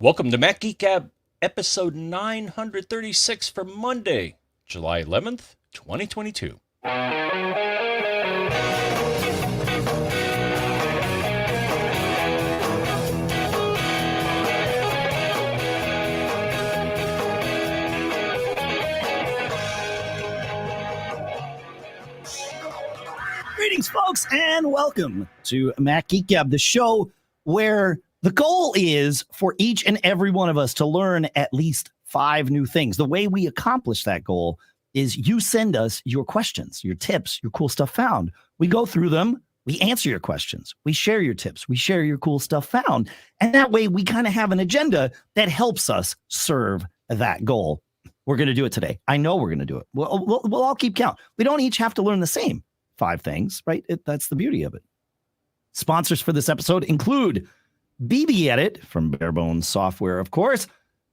Welcome to Mac Geek Gab, episode 936 for Monday, July 11th, 2022. Greetings, folks, and welcome to Mac Geek Gab, the show where the goal is for each and every one of us to learn at least 5 new things. The way we accomplish that goal is you send us your questions, your tips, your cool stuff found. We go through them. We answer your questions. We share your tips. We share your cool stuff found. And that way we kind of have an agenda that helps us serve that goal. We're going to do it today. I know we're going to do it. We'll all keep count. We don't each have to learn the same 5 things, right? That's the beauty of it. Sponsors for this episode include BBEdit from Barebones Software, of course,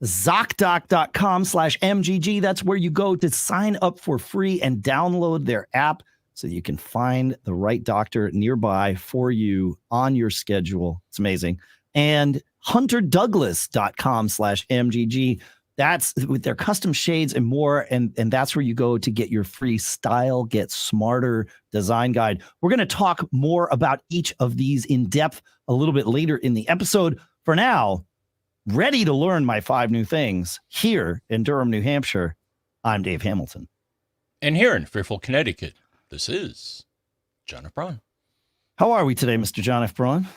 Zocdoc.com/MGG. That's where you go to sign up for free and download their app so you can find the right doctor nearby for you on your schedule. It's amazing. And HunterDouglas.com/MGG. That's with their custom shades and more. And that's where you go to get your free Style Get Smarter design guide. We're going to talk more about each of these in depth a little bit later in the episode. For now, ready to learn my 5 new things here in Durham, New Hampshire. I'm Dave Hamilton. And here in Fairfield, Connecticut, this is John F. Braun. How are we today, Mr. John F. Braun?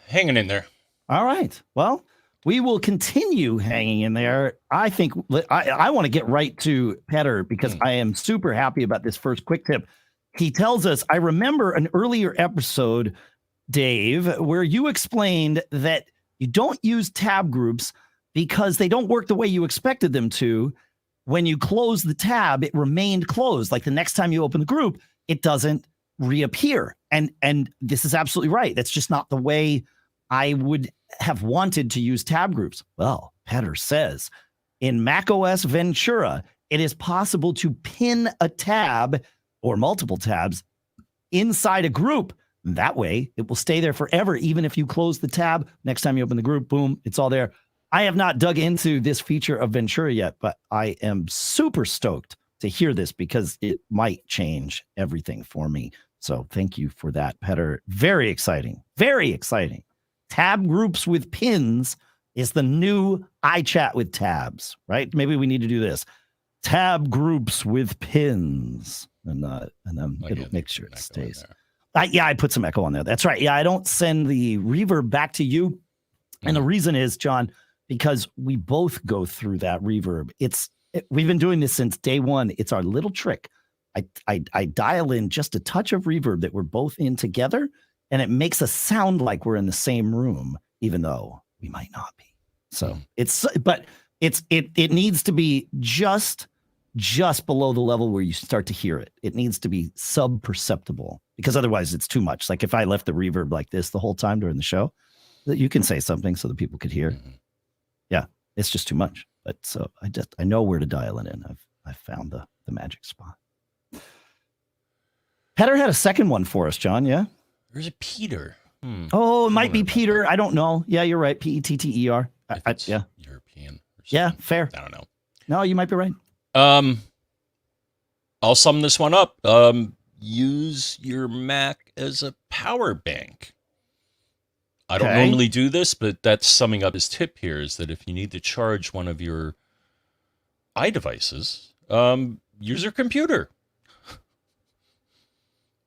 Hanging in there. All right. Well, we will continue hanging in there. I think I want to get right to Petter because I am super happy about this first quick tip. He tells us, I remember an earlier episode, Dave, where you explained that you don't use tab groups because they don't work the way you expected them to. When you close the tab, it remained closed. Like the next time you open the group, it doesn't reappear. And this is absolutely right. That's just not the way I would have wanted to use tab groups. Well, Petter says in macOS Ventura, it is possible to pin a tab or multiple tabs inside a group. That way it will stay there forever. Even if you close the tab, next time you open the group, boom, it's all there. I have not dug into this feature of Ventura yet, but I am super stoked to hear this because it might change everything for me. So thank you for that, Petter. Very exciting. Very exciting. Tab groups with pins is the new iChat with tabs, right? Maybe we need to do this. Tab groups with pins. And then it'll make sure it stays. I put some echo on there. That's right. Yeah, I don't send the reverb back to you. And the reason is, John, because we both go through that reverb. We've been doing this since day one. It's our little trick. I dial in just a touch of reverb that we're both in together, and it makes us sound like we're in the same room, even though we might not be. So it needs to be just below the level where you start to hear it. It needs to be sub-perceptible because otherwise it's too much. Like if I left the reverb like this the whole time during the show, that you can say something so that people could hear. Yeah, it's just too much. But so I know where to dial it in. I've found the magic spot. Petter had a second one for us, John. Yeah. There's a Peter. Oh, it might be Peter. I don't know. Yeah, you're right. Petter. Yeah. European. Yeah, fair. I don't know. No, you might be right. I'll sum this one up. Use your Mac as a power bank. I don't normally do this, but that's summing up his tip here is that if you need to charge one of your iDevices, use your computer.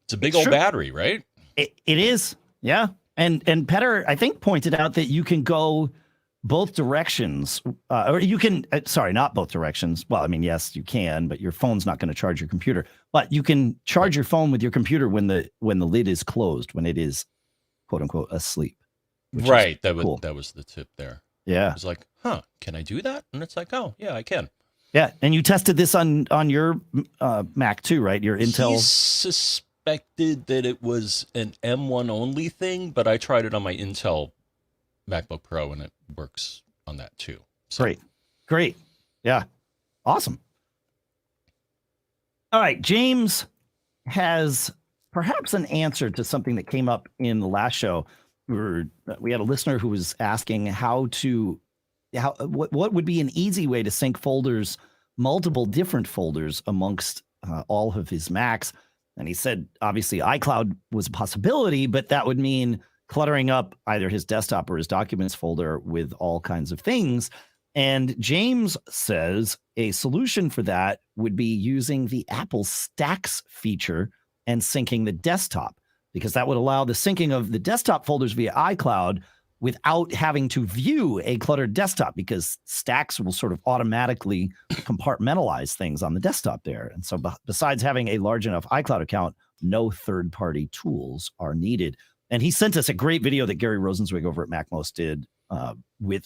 It's a big old battery, right? It is. Yeah. And Petter, I think, pointed out that you can go both directions, or you can, sorry, not both directions. Well, I mean, yes, you can, but your phone's not going to charge your computer, but you can charge your phone with your computer when the lid is closed, when it is quote unquote asleep. Right. That was the tip there. Yeah. I was like, can I do that? And it's like, oh yeah, I can. Yeah. And you tested this on your Mac too, right? Your Intel. He suspected that it was an M1 only thing, but I tried it on my Intel MacBook Pro and it works on that too. So. Great. Yeah. Awesome. All right. James has perhaps an answer to something that came up in the last show. we had a listener who was asking what would be an easy way to sync folders, multiple different folders amongst all of his Macs. And he said, obviously, iCloud was a possibility, but that would mean cluttering up either his desktop or his documents folder with all kinds of things. And James says a solution for that would be using the Apple Stacks feature and syncing the desktop, because that would allow the syncing of the desktop folders via iCloud without having to view a cluttered desktop, because Stacks will sort of automatically compartmentalize things on the desktop there. And so besides having a large enough iCloud account, no third-party tools are needed. And he sent us a great video that Gary Rosenzweig over at MacMost did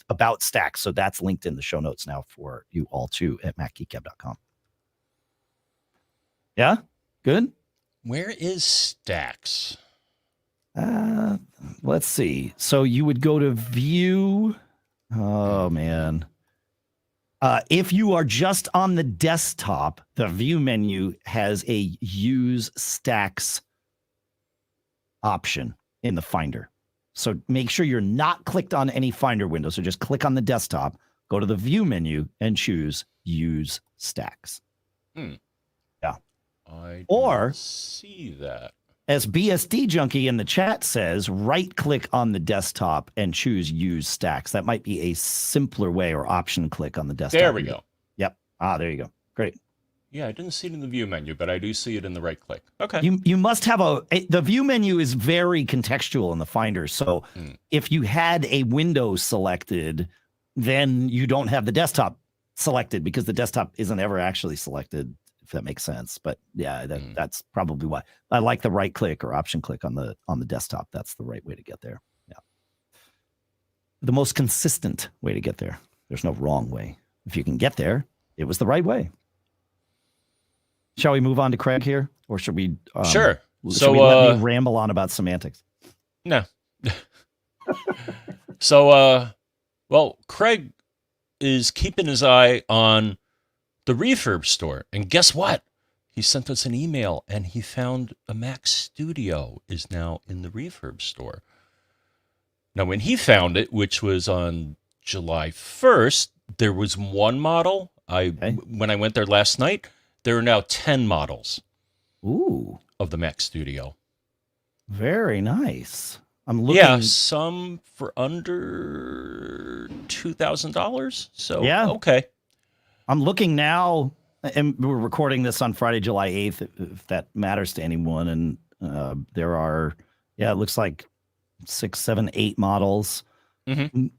about Stacks. So that's linked in the show notes now for you all too at macgeekgab.com. Yeah? Good? Where is Stacks? Let's see. So you would go to view. Oh, man. If you are just on the desktop, the view menu has a use Stacks option in the Finder. So make sure you're not clicked on any Finder window. So just click on the desktop, go to the view menu, and choose use Stacks. Yeah. I or see that. As BSD Junkie in the chat says, right click on the desktop and choose use Stacks. That might be a simpler way, or option click on the desktop. There we go. Yep. There you go. Great. Yeah, I didn't see it in the view menu, but I do see it in the right click. Okay. You must have the view menu is very contextual in the Finder. So if you had a window selected, then you don't have the desktop selected, because the desktop isn't ever actually selected, if that makes sense. But yeah, that's probably why I like the right click or option click on the desktop. That's the right way to get there. Yeah. The most consistent way to get there. There's no wrong way. If you can get there, it was the right way. Shall we move on to Craig here, or should we? Sure. So we let me ramble on about semantics? No. So, well, Craig is keeping his eye on the Refurb store, and guess what? He sent us an email, and he found a Mac Studio is now in the Refurb store. Now, when he found it, which was on July 1st, there was one model. When I went there last night, there are now 10 models of the Mac Studio. Very nice. I'm looking. Yeah, some for under $2,000. So, yeah. Okay. I'm looking now, and we're recording this on Friday, July 8th, if that matters to anyone. And there are, it looks like 6, 7, 8 models,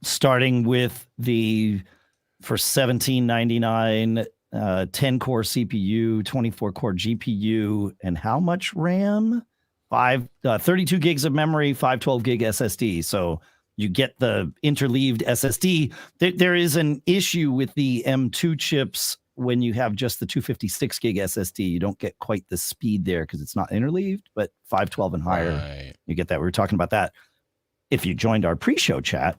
starting with for $17.99, 10-core CPU, 24-core GPU, and how much RAM? 32 gigs of memory, 512 gig SSD. So you get the interleaved SSD. There is an issue with the M2 chips when you have just the 256 gig SSD. You don't get quite the speed there because it's not interleaved, but 512 and higher, you get that. We were talking about that. If you joined our pre-show chat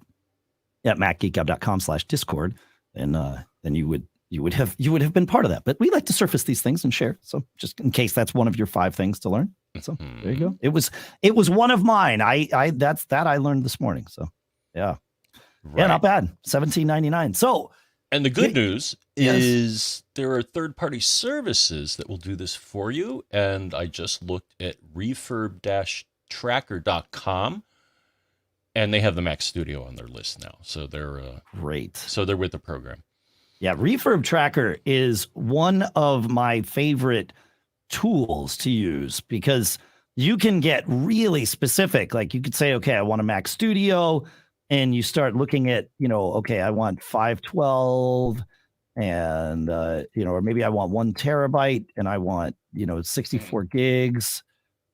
at macgeekgab.com/discord, then you would have been part of that. But we like to surface these things and share. So just in case that's one of your 5 things to learn. So there you go. It was one of mine. I learned this morning. So yeah. Yeah, not bad. $17.99. So, and the good news is there are third-party services that will do this for you. And I just looked at refurb-tracker.com, and they have the Mac Studio on their list now. So they're great. So they're with the program. Yeah, RefurbTracker is one of my favorite tools to use, because you can get really specific. Like you could say, okay, I want a Mac Studio, and you start looking at, okay, I want 512 and, or maybe I want 1 terabyte and I want, 64 gigs.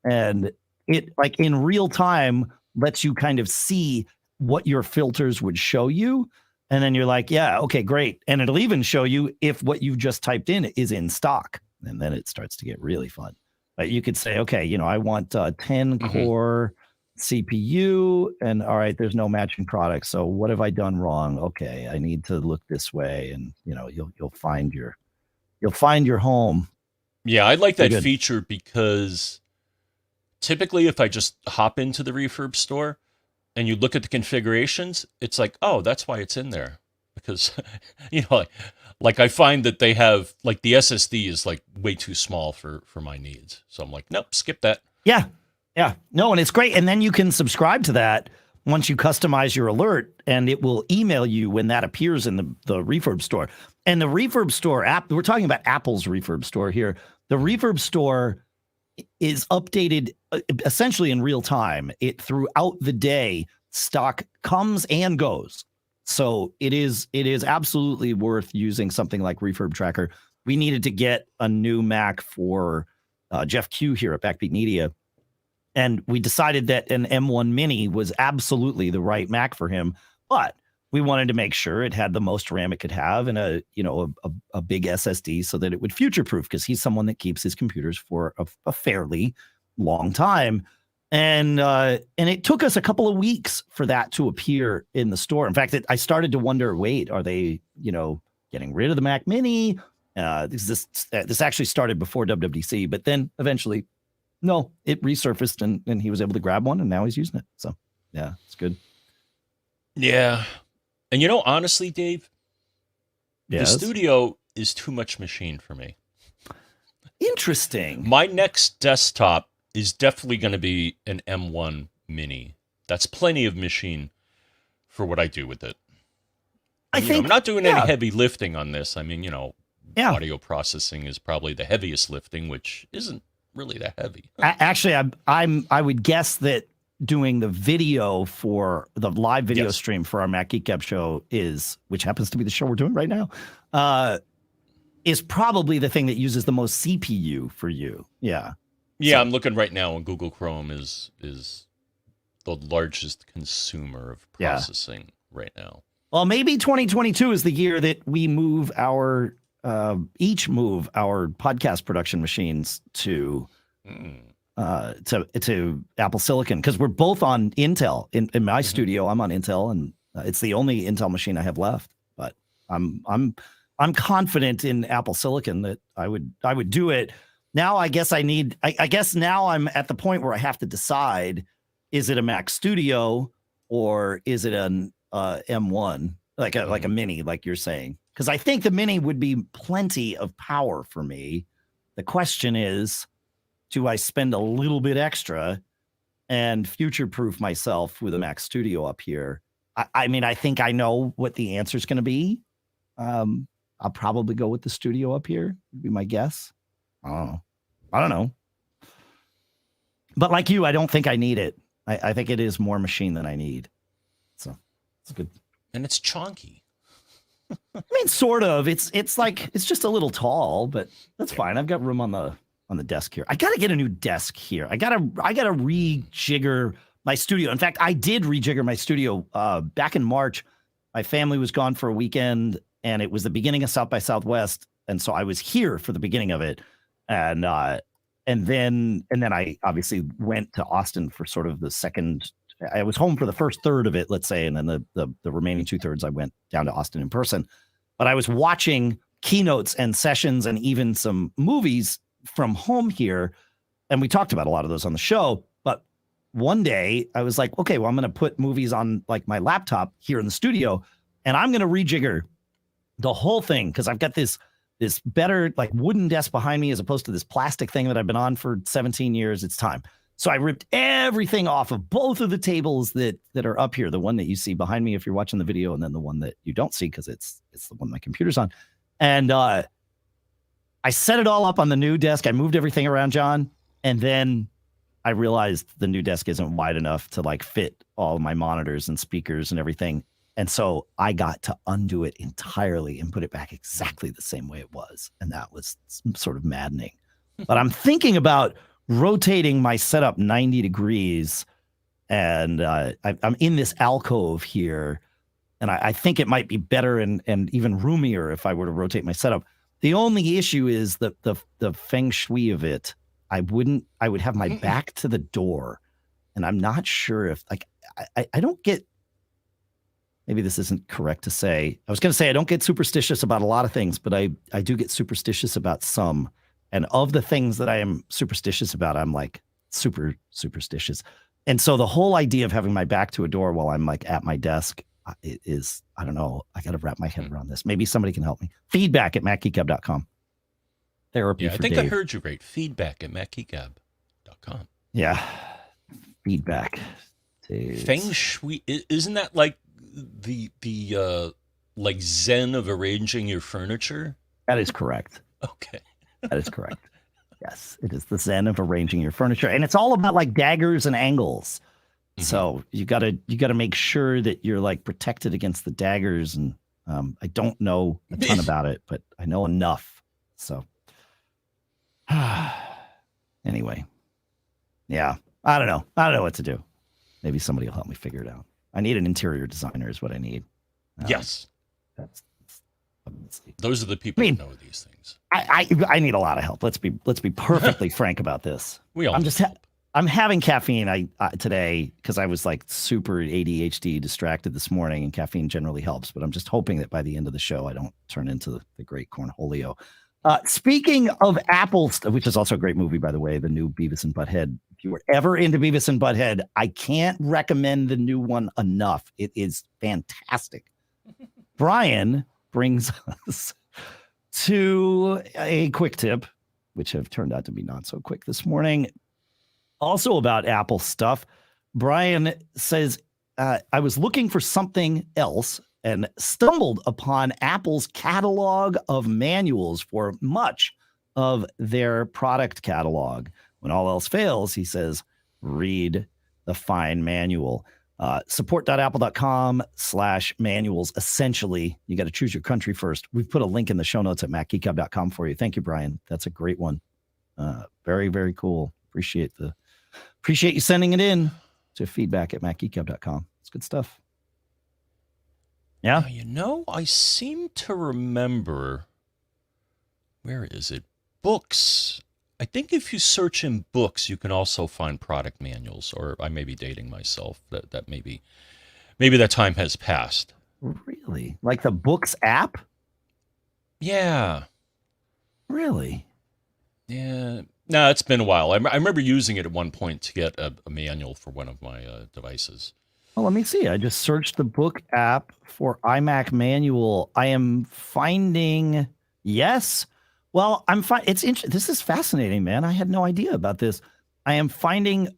And it, like, in real time lets you kind of see what your filters would show you. And then you're like, yeah, okay, great. And it'll even show you if what you just typed in is in stock. And then it starts to get really fun. But you could say, okay, I want a 10-core CPU, and all right, there's no matching product. So what have I done wrong? Okay, I need to look this way, and you'll find your home. Yeah, I like that feature, because typically if I just hop into the Refurb store, and you look at the configurations, it's like, oh, that's why it's in there. Because, you know, like I find that they have, like the SSD is like way too small for my needs. So I'm like, nope, skip that. Yeah. Yeah. No, and it's great. And then you can subscribe to that once you customize your alert, and it will email you when that appears in the Refurb store. And the Refurb store app, we're talking about Apple's Refurb store here. The Refurb store is updated essentially in real time. It throughout the day, stock comes and goes. So it is absolutely worth using something like RefurbTracker. We needed to get a new Mac for Jeff Q here at Backbeat Media. And we decided that an M1 Mini was absolutely the right Mac for him, but we wanted to make sure it had the most RAM it could have and a big SSD so that it would future-proof, because he's someone that keeps his computers for a fairly long time. And it took us a couple of weeks for that to appear in the store. In fact, I started to wonder, wait, are they, getting rid of the Mac Mini? This actually started before WWDC, but then eventually, no, it resurfaced and he was able to grab one, and now he's using it. So yeah, it's good. Yeah. And honestly, Dave, yes? The studio is too much machine for me. Interesting. My next desktop is definitely going to be an M1 Mini. That's plenty of machine for what I do with it. I'm not doing any heavy lifting on this. I mean, audio processing is probably the heaviest lifting, which isn't really that heavy. Actually, I would guess that doing the video for the live video stream for our Mac Geek Gab show which happens to be the show we're doing right now, is probably the thing that uses the most CPU for you. Yeah. Yeah, I'm looking right now, and Google Chrome is the largest consumer of processing right now. Well, maybe 2022 is the year that we each move our podcast production machines to Apple Silicon, because we're both on Intel. In my studio, I'm on Intel, and it's the only Intel machine I have left. But I'm confident in Apple Silicon that I would do it. Now I guess I guess now I'm at the point where I have to decide: is it a Mac Studio or is it an M1, like a Mini, like you're saying? Because I think the Mini would be plenty of power for me. The question is, do I spend a little bit extra and future-proof myself with a Mac Studio up here? I mean, I think I know what the answer is going to be. I'll probably go with the Studio up here, would be my guess. I don't know. But like you, I don't think I need it. I think it is more machine than I need. So it's good. And it's chunky. I mean, sort of. It's just a little tall, but that's fine. I've got room on the desk here. I got to get a new desk here. I got to rejigger my studio. In fact, I did rejigger my studio back in March. My family was gone for a weekend, and it was the beginning of South by Southwest, and so I was here for the beginning of it. And then I obviously went to Austin for sort of the second. I was home for the first third of it, let's say, and then the remaining 2/3 I went down to Austin in person. But I was watching keynotes and sessions and even some movies from home here, and we talked about a lot of those on the show. But one day I was like, okay, well, I'm going to put movies on like my laptop here in the studio, and I'm going to rejigger the whole thing, because I've got this better like wooden desk behind me as opposed to this plastic thing that I've been on for 17 years. It's time. So I ripped everything off of both of the tables that are up here, the one that you see behind me if you're watching the video, and then the one that you don't see because it's the one my computer's on. And I set it all up on the new desk. I moved everything around, John, and then I realized the new desk isn't wide enough to like fit all my monitors and speakers and everything. And so I got to undo it entirely and put it back exactly the same way it was. And that was sort of maddening. But I'm thinking about rotating my setup 90 degrees. And I'm in this alcove here. And I think it might be better and even roomier if I were to rotate my setup. The only issue is the Feng Shui of it. I would have my back to the door. And I'm not sure if I don't get. Maybe this isn't correct to say. I was going to say I don't get superstitious about a lot of things, but I do get superstitious about some. And of the things that I am superstitious about, I'm like super superstitious. And so the whole idea of having my back to a door while I'm like at my desk is, I don't know. I got to wrap my head around this. Maybe somebody can help me. Feedback at macgeekgab.com. Therapy Yeah, I for think Dave. I heard you right. Feedback at macgeekgab.com. Yeah. Feedback. Dude. Feng Shui, isn't that like the like Zen of arranging your furniture? That is correct. Okay. That is correct. Yes, it is the Zen of arranging your furniture, and it's all about like daggers and angles. Mm-hmm. So you gotta make sure that you're like protected against the daggers. And I don't know a ton about it, but I know enough. So anyway, yeah, I don't know what to do. Maybe somebody will help me figure it out. I need an interior designer is what I need. Yes. Let's see. Those are the people who know these things. I need a lot of help. Let's be perfectly frank about this. We all I'm having caffeine today because I was like super ADHD distracted this morning, and caffeine generally helps. But I'm just hoping that by the end of the show, I don't turn into the great Cornholio. Speaking of Apple, which is also a great movie, by the way, the new Beavis and Butthead. If you were ever into Beavis and Butthead, I can't recommend the new one enough. It is fantastic. Brian brings us to a quick tip, which have turned out to be not so quick this morning. Also about Apple stuff. Brian says, I was looking for something else and stumbled upon Apple's catalog of manuals for much of their product catalog. When all else fails, he says, read the fine manual. Support.apple.com/manuals. Essentially, you got to choose your country first. We've put a link in the show notes at macgeekgab.com for you. Thank you, Brian. That's a great one. Very, very cool. Appreciate you sending it in to feedback at macgeekgab.com. It's good stuff. Yeah. Now, I seem to remember, where is it? Books. I think if you search in books, you can also find product manuals, or I may be dating myself. That maybe that time has passed. Really? Like the Books app? Yeah. Really? Yeah. No, it's been a while. I remember using it at one point to get a manual for one of my devices. Well, let me see. I just searched the Book app for iMac manual. I am finding, yes. Well, I'm fine. It's interesting. This is fascinating, man. I had no idea about this. I am finding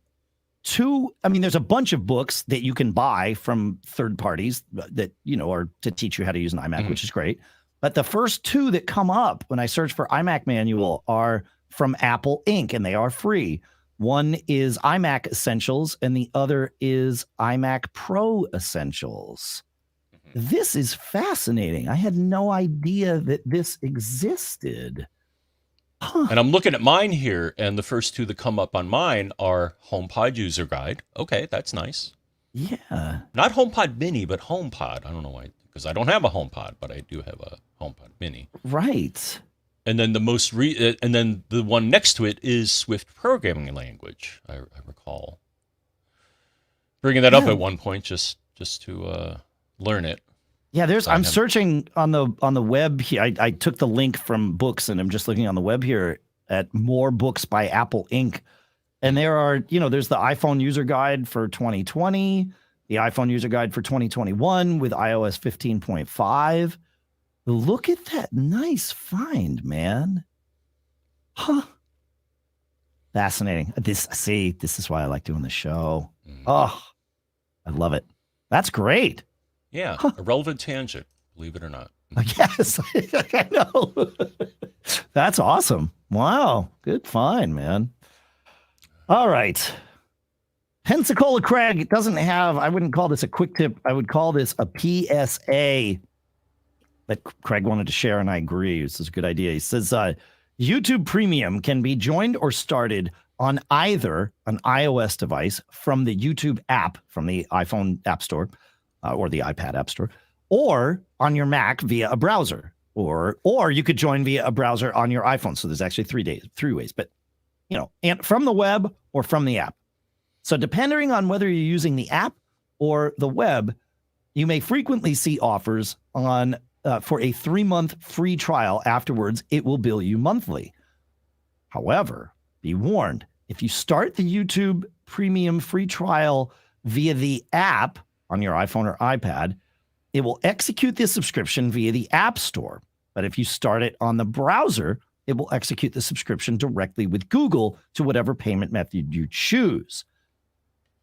there's a bunch of books that you can buy from third parties that, are to teach you how to use an iMac, which is great. But the first two that come up when I search for iMac manual are from Apple Inc., and they are free. One is iMac Essentials, and the other is iMac Pro Essentials. This is fascinating. I had no idea that this existed. Huh. And I'm looking at mine here, and the first two that come up on mine are HomePod User Guide. Okay, that's nice. Yeah. Not HomePod Mini, but HomePod. I don't know why, because I don't have a HomePod, but I do have a HomePod Mini. Right. And then and then the one next to it is Swift programming language. I recall bringing that up at one point just to learn it. Yeah, I'm searching on the web here. I took the link from books, and I'm just looking on the web here at more books by Apple Inc. And there are, there's the iPhone user guide for 2020, the iPhone user guide for 2021 with iOS 15.5. Look at that nice find, man. Huh. Fascinating. This is why I like doing the show. Oh, I love it. That's great. Yeah, a relevant tangent, believe it or not. Yes, I know. That's awesome. Wow, good find, man. All right. Pensacola Craig doesn't have, I wouldn't call this a quick tip. I would call this a PSA that Craig wanted to share, and I agree. This is a good idea. He says, YouTube Premium can be joined or started on either an iOS device from the YouTube app, from the iPhone App Store, or the iPad App Store, or on your Mac via a browser, or you could join via a browser on your iPhone. So there's actually three ways, but and from the web or from the app. So depending on whether you're using the app or the web, you may frequently see offers on for a 3-month free trial. Afterwards, it will bill you monthly. However, be warned, If you start the YouTube Premium free trial via the app on your iPhone or iPad, it will execute the subscription via the App Store. But if you start it on the browser, it will execute the subscription directly with Google to whatever payment method you choose.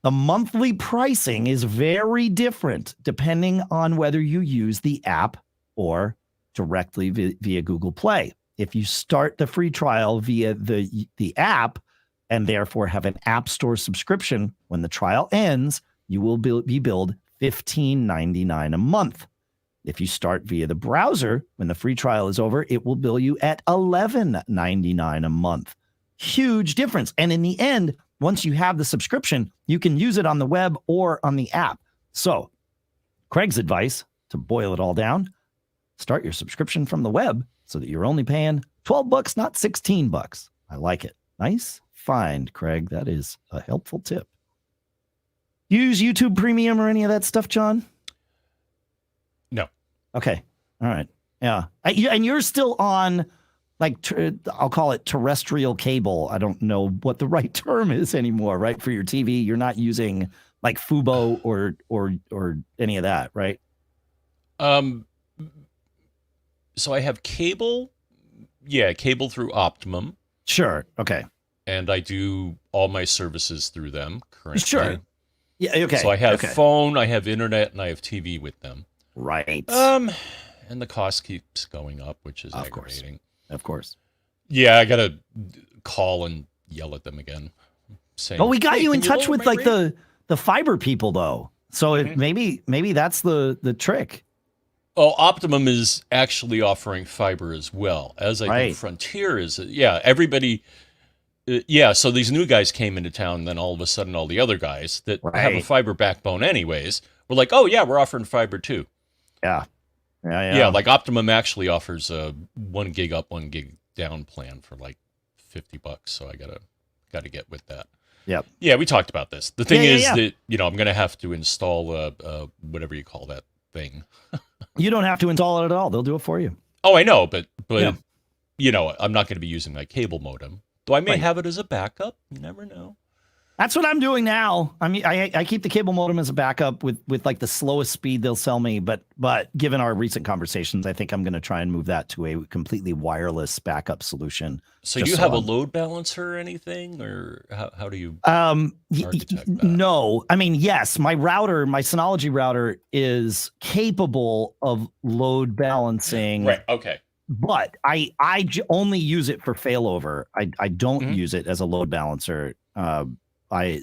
The monthly pricing is very different depending on whether you use the app or directly via Google Play. If you start the free trial via the app and therefore have an App Store subscription, when the trial ends, you will be billed $15.99 a month. If you start via the browser, when the free trial is over, it will bill you at $11.99 a month. Huge difference. And in the end, once you have the subscription, you can use it on the web or on the app. So, Craig's advice, to boil it all down, start your subscription from the web so that you're only paying $12, not $16. I like it. Nice find, Craig. That is a helpful tip. Use YouTube Premium or any of that stuff, John? No. Okay. All right. Yeah. And you're still on, like, I'll call it terrestrial cable. I don't know what the right term is anymore, right? For your TV, you're not using like Fubo or any of that, right? So I have cable. Yeah, cable through Optimum. Sure. Okay. And I do all my services through them currently. Sure. Yeah. Okay. So I have phone, I have internet, and I have TV with them. Right. And the cost keeps going up, which is aggravating. Of course. Yeah, I gotta call and yell at them again. Saying, oh, we got you in touch with like rate? the fiber people though. So maybe that's the trick. Oh, Optimum is actually offering fiber as well, as I think Frontier is. Yeah, everybody. Yeah, so these new guys came into town, and then all of a sudden, all the other guys that have a fiber backbone, anyways, were like, "Oh yeah, we're offering fiber too." Yeah. Yeah. Like Optimum actually offers a 1 gig up, 1 gig down plan for like $50. So I gotta get with that. Yep. Yeah, we talked about this. The thing is that I'm gonna have to install whatever you call that thing. You don't have to install it at all. They'll do it for you. Oh, I know, but I'm not going to be using my cable modem. Though I may have it as a backup. You never know. That's what I'm doing now. I mean, I keep the cable modem as a backup with like the slowest speed they'll sell me. But given our recent conversations, I think I'm going to try and move that to a completely wireless backup solution. So you have a load balancer or anything, or how do you architect that? No, I mean, yes, my router, my Synology router is capable of load balancing. Right. Okay. But I only use it for failover. I don't use it as a load balancer. I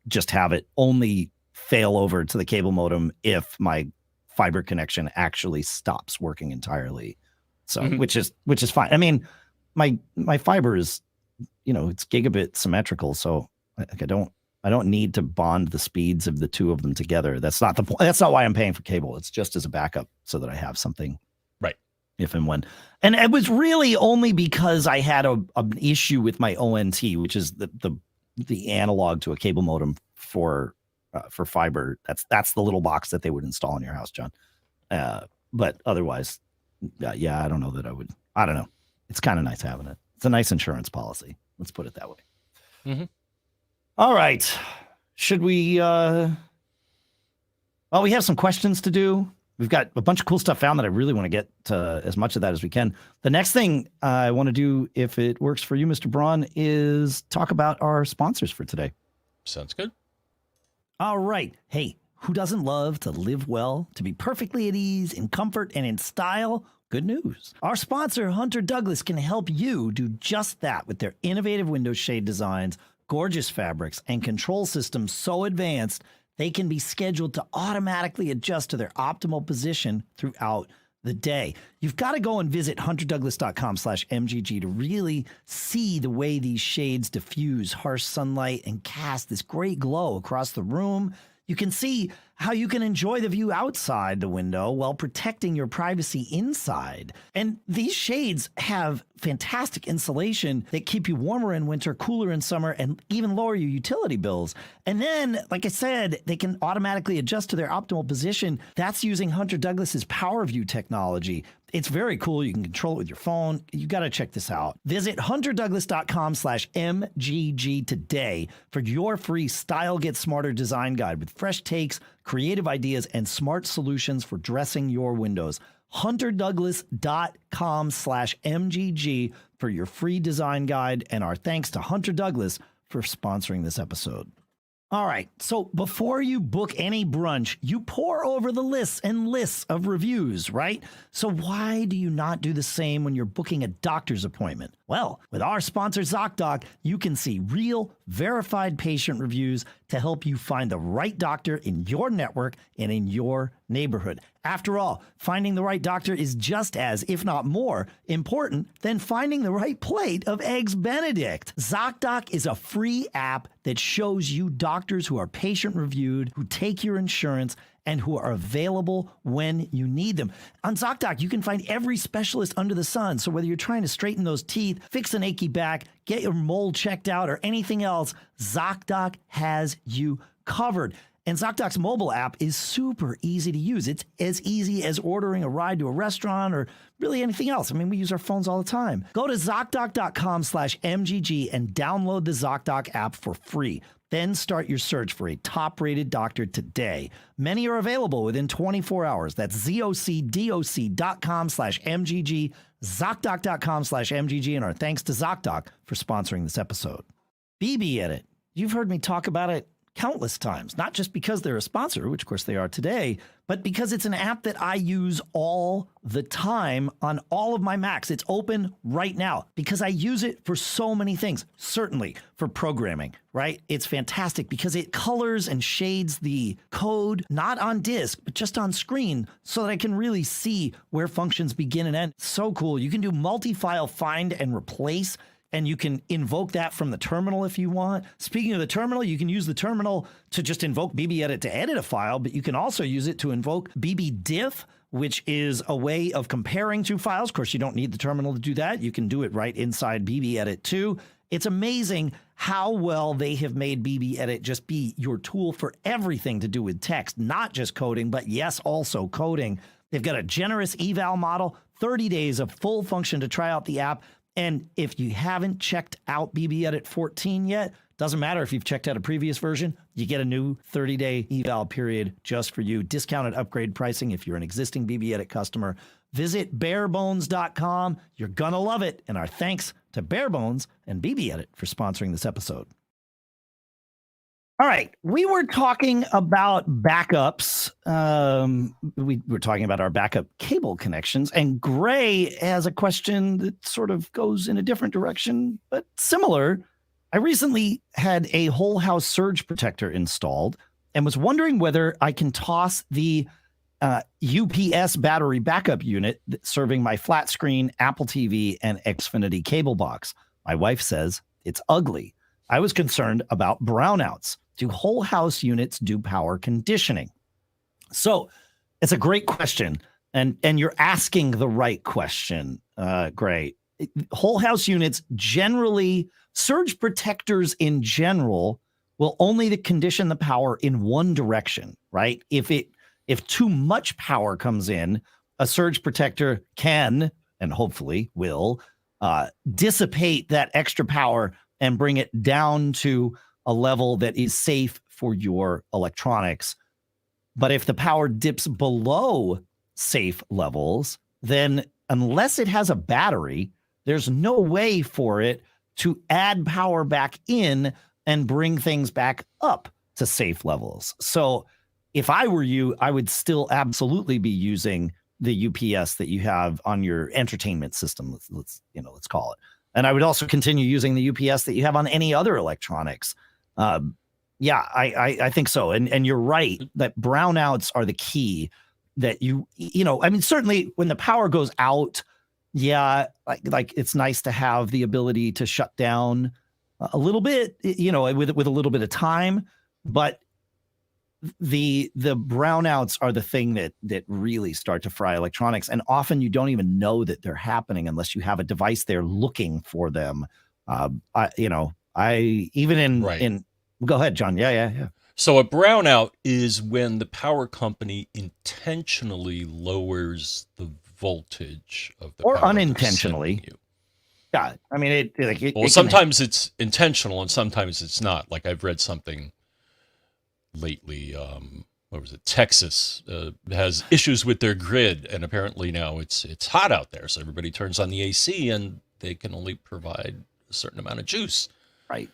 just have it only fail over to the cable modem if my fiber connection actually stops working entirely. So which is fine. I mean, my fiber is, it's gigabit symmetrical, so I don't need to bond the speeds of the two of them together. That's not the point. That's not why I'm paying for cable. It's just as a backup so that I have something. Right. If and when. And it was really only because I had an issue with my ONT, which is the analog to a cable modem for fiber. That's the little box that they would install in your house, John. But otherwise, yeah, I don't know that I would. I don't know. It's kind of nice having it. It's a nice insurance policy. Let's put it that way. All right. Should we? Well, we have some questions to do. We've got a bunch of cool stuff found that I really want to get to as much of that as we can. The next thing I want to do, if it works for you, Mr. Braun, is talk about our sponsors for today. Sounds good. All right. Hey, who doesn't love to live well, to be perfectly at ease, in comfort, and in style? Good news. Our sponsor, Hunter Douglas, can help you do just that with their innovative window shade designs, gorgeous fabrics, and control systems so advanced they can be scheduled to automatically adjust to their optimal position throughout the day. You've got to go and visit hunterdouglas.com/MGG to really see the way these shades diffuse harsh sunlight and cast this great glow across the room. You can see how you can enjoy the view outside the window while protecting your privacy inside. And these shades have fantastic insulation that keep you warmer in winter, cooler in summer, and even lower your utility bills. And then, like I said, they can automatically adjust to their optimal position. That's using Hunter Douglas's PowerView technology. It's very cool. You can control it with your phone. You got to check this out. Visit hunterdouglas.com/MGG today for your free Style Get Smarter design guide with fresh takes, creative ideas, and smart solutions for dressing your windows. hunterdouglas.com/MGG for your free design guide. And our thanks to Hunter Douglas for sponsoring this episode. All right, so before you book any brunch, you pore over the lists and lists of reviews, right? So why do you not do the same when you're booking a doctor's appointment? Well, with our sponsor Zocdoc, you can see real, verified patient reviews to help you find the right doctor in your network and in your neighborhood. After all, finding the right doctor is just as, if not more, important than finding the right plate of Eggs Benedict. Zocdoc is a free app that shows you doctors who are patient-reviewed, who take your insurance, and who are available when you need them. On Zocdoc, you can find every specialist under the sun. So whether you're trying to straighten those teeth, fix an achy back, get your mole checked out, or anything else, Zocdoc has you covered. And Zocdoc's mobile app is super easy to use. It's as easy as ordering a ride to a restaurant or really anything else. I mean, we use our phones all the time. Go to Zocdoc.com/MGG and download the Zocdoc app for free. Then start your search for a top-rated doctor today. Many are available within 24 hours. That's ZocDoc.com/MGG, Zocdoc.com/MGG, and our thanks to Zocdoc for sponsoring this episode. BBEdit. You've heard me talk about it countless times, not just because they're a sponsor, which of course they are today, but because it's an app that I use all the time on all of my Macs. It's open right now because I use it for so many things, certainly for programming, right? It's fantastic because it colors and shades the code, not on disk, but just on screen so that I can really see where functions begin and end. So cool. You can do multi-file find and replace, and you can invoke that from the terminal if you want. Speaking of the terminal, you can use the terminal to just invoke BBEdit to edit a file, but you can also use it to invoke BBDiff, which is a way of comparing two files. Of course, you don't need the terminal to do that. You can do it right inside BBEdit too. It's amazing how well they have made BBEdit just be your tool for everything to do with text, not just coding, but yes, also coding. They've got a generous eval model, 30 days of full function to try out the app. And if you haven't checked out BBEdit 14 yet, doesn't matter if you've checked out a previous version, you get a new 30-day eval period just for you. Discounted upgrade pricing if you're an existing BBEdit customer. Visit barebones.com. You're going to love it. And our thanks to Barebones and BBEdit for sponsoring this episode. All right, we were talking about backups. We were talking about our backup cable connections, and Gray has a question that sort of goes in a different direction, but similar. I recently had a whole house surge protector installed and was wondering whether I can toss the UPS battery backup unit serving my flat screen, Apple TV, and Xfinity cable box. My wife says it's ugly. I was concerned about brownouts. Do whole house units do power conditioning? So it's a great question. And you're asking the right question, Gray. Whole house units generally, surge protectors in general, will only condition the power in one direction, right? If too much power comes in, a surge protector can, and hopefully will, dissipate that extra power and bring it down to a level that is safe for your electronics. But if the power dips below safe levels, then unless it has a battery, there's no way for it to add power back in and bring things back up to safe levels. So if I were you, I would still absolutely be using the UPS that you have on your entertainment system, let's call it. And I would also continue using the UPS that you have on any other electronics. I think so. And you're right that brownouts are the key that certainly when the power goes out, like it's nice to have the ability to shut down a little bit, with a little bit of time, but the brownouts are the thing that really start to fry electronics, and often you don't even know that they're happening unless you have a device there looking for them. I even in go ahead, John. Yeah. So a brownout is when the power company intentionally lowers the voltage of the or power unintentionally. Yeah, I mean sometimes it's intentional and sometimes it's not. Like I've read something lately. What was it? Texas has issues with their grid, and apparently now it's hot out there, so everybody turns on the AC, and they can only provide a certain amount of juice. Right.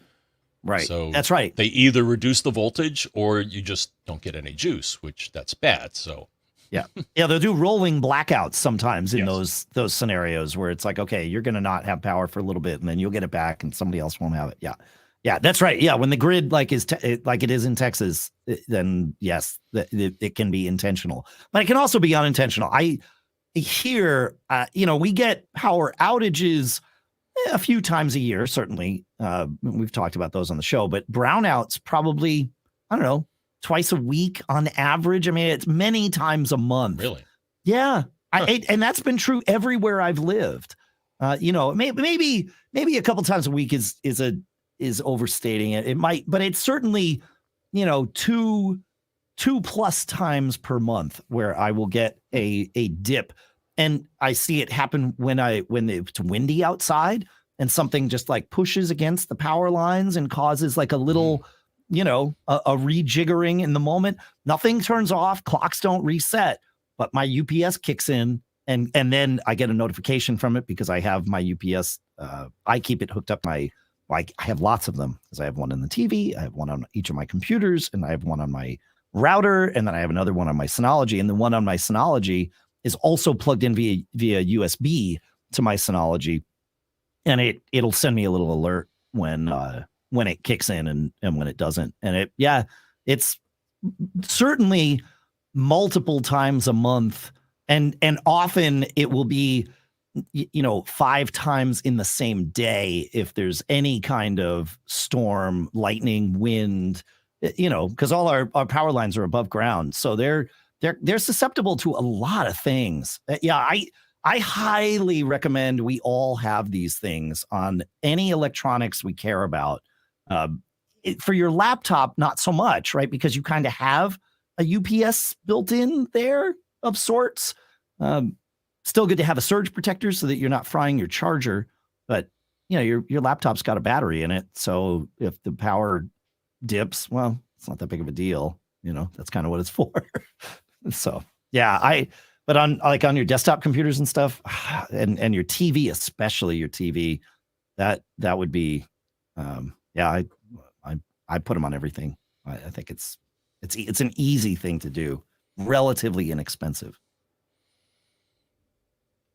So that's right. They either reduce the voltage, or you just don't get any juice, which that's bad. So. Yeah, they'll do rolling blackouts sometimes in those scenarios where it's like, okay, you're going to not have power for a little bit, and then you'll get it back, and somebody else won't have it. Yeah, that's right. Yeah, when the grid like like it is in Texas, then yes, it can be intentional, but it can also be unintentional. I hear, we get power outages a few times a year. Certainly, we've talked about those on the show, but brownouts probably, I don't know, twice a week on average. I mean, it's many times a month. Really? Yeah. And that's been true everywhere I've lived. Maybe a couple times a week is overstating it. It might, but it's certainly, 2+ times per month where I will get a dip. And I see it happen when it's windy outside and something just like pushes against the power lines and causes like a little, a rejiggering in the moment. Nothing turns off, clocks don't reset, but my UPS kicks in, and then I get a notification from it because I have my UPS. I keep it hooked up. I have lots of them because I have one on the TV, I have one on each of my computers, and I have one on my router, and then I have another one on my Synology, and the one on my Synology is also plugged in via USB to my Synology, and it'll send me a little alert when it kicks in and when it doesn't. And it's certainly multiple times a month. And often it will be, 5 times in the same day if there's any kind of storm, lightning, wind, because all our power lines are above ground. So they're susceptible to a lot of things. I highly recommend we all have these things on any electronics we care about. For your laptop, not so much, right? Because you kind of have a UPS built in there of sorts. Still good to have a surge protector so that you're not frying your charger, but your laptop's got a battery in it. So if the power dips, well, it's not that big of a deal. That's kind of what it's for. So yeah, but on your desktop computers and stuff, and your TV, especially your TV, that would be, I put them on everything. I think it's an easy thing to do, relatively inexpensive.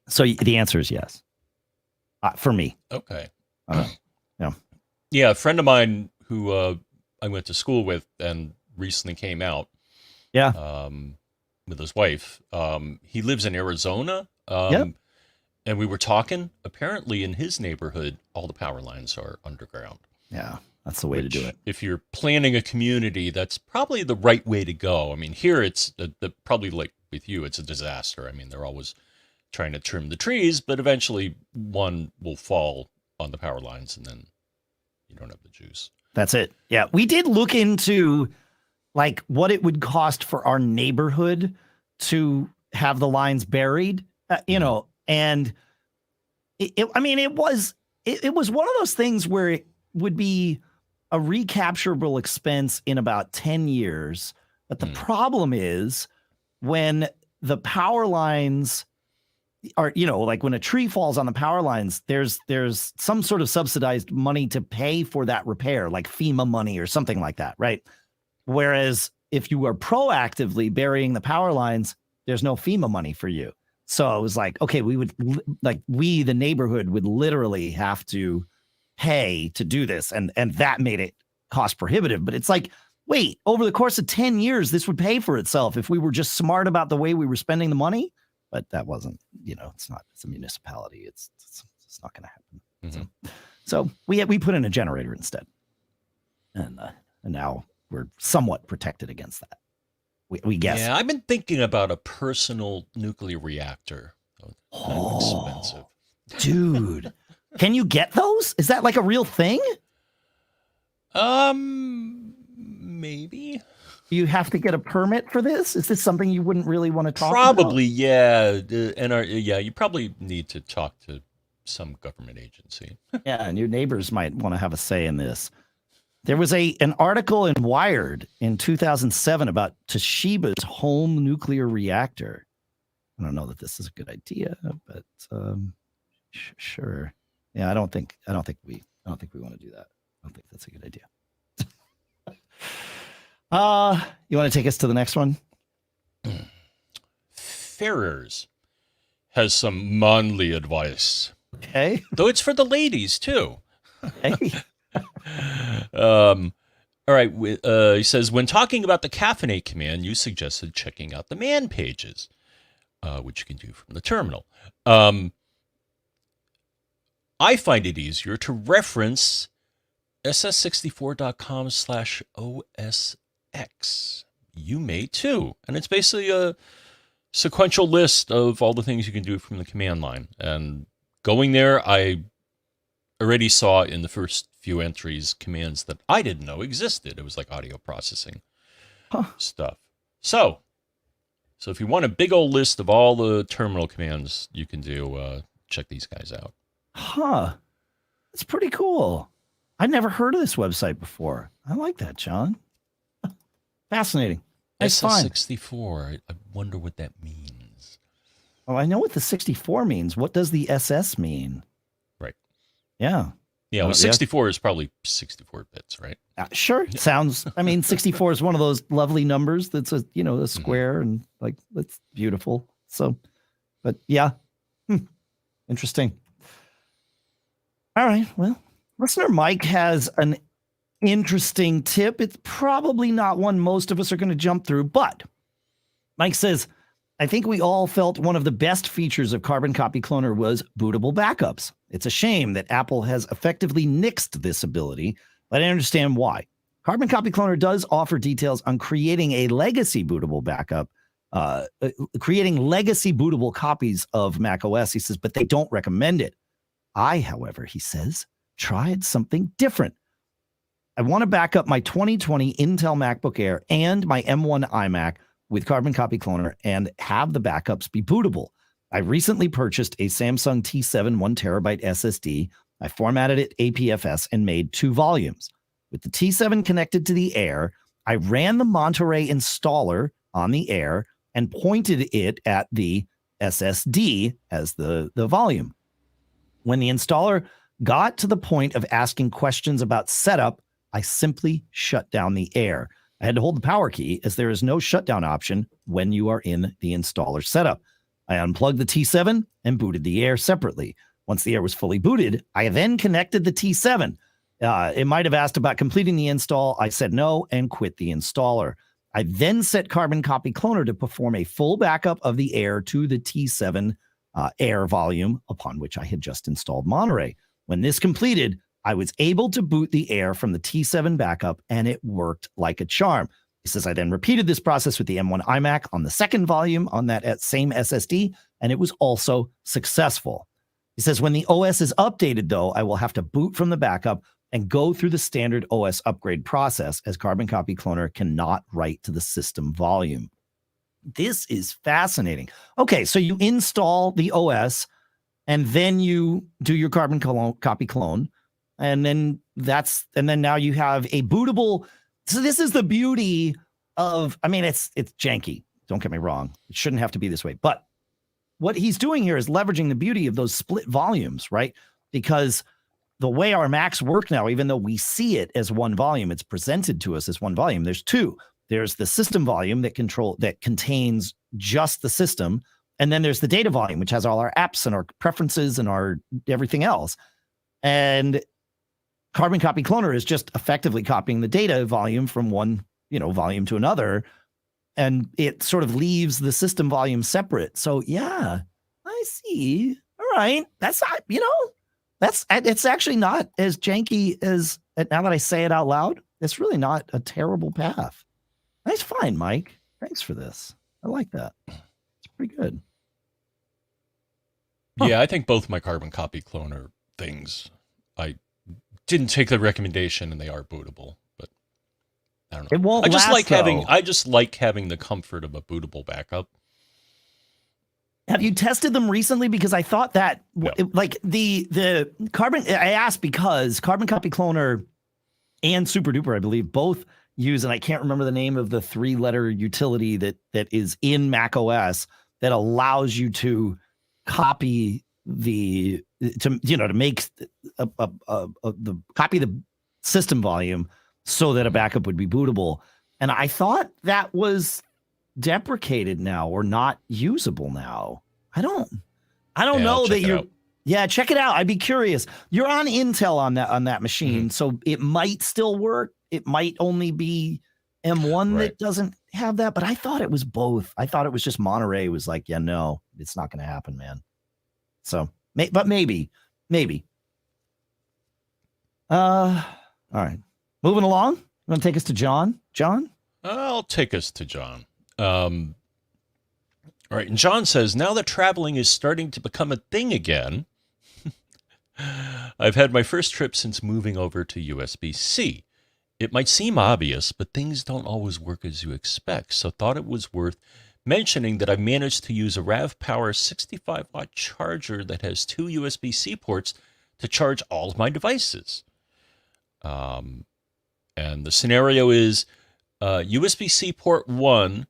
So the answer is yes, for me. Okay. Yeah. A friend of mine who I went to school with and recently came out. Yeah. With his wife. He lives in Arizona. Yep. And we were talking. Apparently, in his neighborhood, all the power lines are underground. Yeah, that's the way to do it. If you're planning a community, that's probably the right way to go. I mean, here it's probably like with you, it's a disaster. I mean, they're always trying to trim the trees, but eventually one will fall on the power lines, and then you don't have the juice. That's it. Yeah, we did look into like what it would cost for our neighborhood to have the lines buried, and it was one of those things where it would be a recapturable expense in about 10 years. But the problem is when the power lines are, like when a tree falls on the power lines, there's some sort of subsidized money to pay for that repair, like FEMA money or something like that, right? Whereas if you are proactively burying the power lines, there's no FEMA money for you. So it was like, okay, the neighborhood would literally have to pay to do this. And that made it cost prohibitive. But it's like, wait, over the course of 10 years, this would pay for itself if we were just smart about the way we were spending the money. But that wasn't, it's a municipality. It's not going to happen. Mm-hmm. So we put in a generator instead. And now we're somewhat protected against that. We guess. Yeah, I've been thinking about a personal nuclear reactor. Kind of expensive. Dude, can you get those? Is that like a real thing? Maybe. Do you have to get a permit for this? Is this something you wouldn't really want to talk Probably, about? yeah. Yeah, you probably need to talk to some government agency. Yeah, and your neighbors might want to have a say in this. There was an article in Wired in 2007 about Toshiba's home nuclear reactor. I don't know that this is a good idea, but sure. Yeah, I don't think we want to do that. I don't think that's a good idea. You want to take us to the next one? Ferrers has some manly advice. Okay. Though it's for the ladies too. Hey. All right. He says, when talking about the caffeinate command, you suggested checking out the man pages, which you can do from the terminal. I find it easier to reference ss64.com/OSX. You may too. And it's basically a sequential list of all the things you can do from the command line. And going there, I already saw in the first few entries commands that I didn't know existed. It was like audio processing stuff. So if you want a big old list of all the terminal commands you can do, check these guys out. That's pretty cool. I'd never heard of this website before. I like that, John. Fascinating. That's fine. SS64. I wonder what that means. Oh, I know what the 64 means. What does the SS mean? Right. Yeah. Yeah, well, 64 is probably 64 bits, right? Sure. Sounds, 64 is one of those lovely numbers that's a square and like, that's beautiful. So, but yeah. Interesting. All right. Well, listener Mike has an interesting tip. It's probably not one most of us are going to jump through, but Mike says, I think we all felt one of the best features of Carbon Copy Cloner was bootable backups. It's a shame that Apple has effectively nixed this ability, but I understand why. Carbon Copy Cloner does offer details on creating a legacy bootable backup, creating legacy bootable copies of macOS, he says, but they don't recommend it. I, however, he says, tried something different. I want to back up my 2020 Intel MacBook Air and my M1 iMac with Carbon Copy Cloner and have the backups be bootable. I recently purchased a Samsung T7 1TB SSD. I formatted it APFS and made 2 volumes. With the T7 connected to the Air, I ran the Monterey installer on the Air and pointed it at the SSD as the volume. When the installer got to the point of asking questions about setup, I simply shut down the Air. I had to hold the power key as there is no shutdown option when you are in the installer setup. I unplugged the T7 and booted the Air separately. Once the Air was fully booted, I then connected the T7. It might have asked about completing the install. I said no and quit the installer. I then set Carbon Copy Cloner to perform a full backup of the Air to the T7 Air volume, upon which I had just installed Monterey. When this completed, I was able to boot the Air from the T7 backup, and it worked like a charm. He says, I then repeated this process with the M1 iMac on the second volume on that same SSD, and it was also successful. He says, when the OS is updated, though, I will have to boot from the backup and go through the standard OS upgrade process, as Carbon Copy Cloner cannot write to the system volume. This is fascinating. Okay, so you install the OS, and then you do your Carbon Copy Clone, and then now you have a bootable. So this is the beauty of, it's janky. Don't get me wrong. It shouldn't have to be this way. But what he's doing here is leveraging the beauty of those split volumes, right? Because the way our Macs work now, even though we see it as one volume, it's presented to us as one volume. There's 2. There's the system volume that contains just the system. And then there's the data volume, which has all our apps and our preferences and our everything else. And Carbon Copy Cloner is just effectively copying the data volume from one, volume to another. And it sort of leaves the system volume separate. So yeah, I see. All right. That's not, it's actually not as janky now that I say it out loud. It's really not a terrible path. Nice find, Mike. Thanks for this. I like that. It's pretty good. Yeah, I think both my carbon copy cloner things, I didn't take the recommendation and they are bootable, but I don't know. It won't I just last, like having though. I just like having the comfort of a bootable backup. Have you tested them recently? Because I thought that No. like the carbon, I asked because carbon copy cloner and super duper, I believe, both use, and I can't remember the name of the 3-letter utility that is in macOS that allows you to copy to make the copy the system volume so that a backup would be bootable. And I thought that was deprecated now or not usable now. I don't know that you're. Yeah, check it out. I'd be curious. You're on Intel on that machine, so it might still work. It might only be M1 that doesn't have that, but I thought it was both. I thought it was just Monterey was like, yeah, no, it's not going to happen, man. So, but maybe. All right. Moving along. You want to take us to John? John? I'll take us to John. All right. And John says, now that traveling is starting to become a thing again, I've had my first trip since moving over to USB-C. It might seem obvious, but things don't always work as you expect, so thought it was worth mentioning that I managed to use a Ravpower 65-watt charger that has 2 USB-C ports to charge all of my devices. And the scenario is USB-C port 1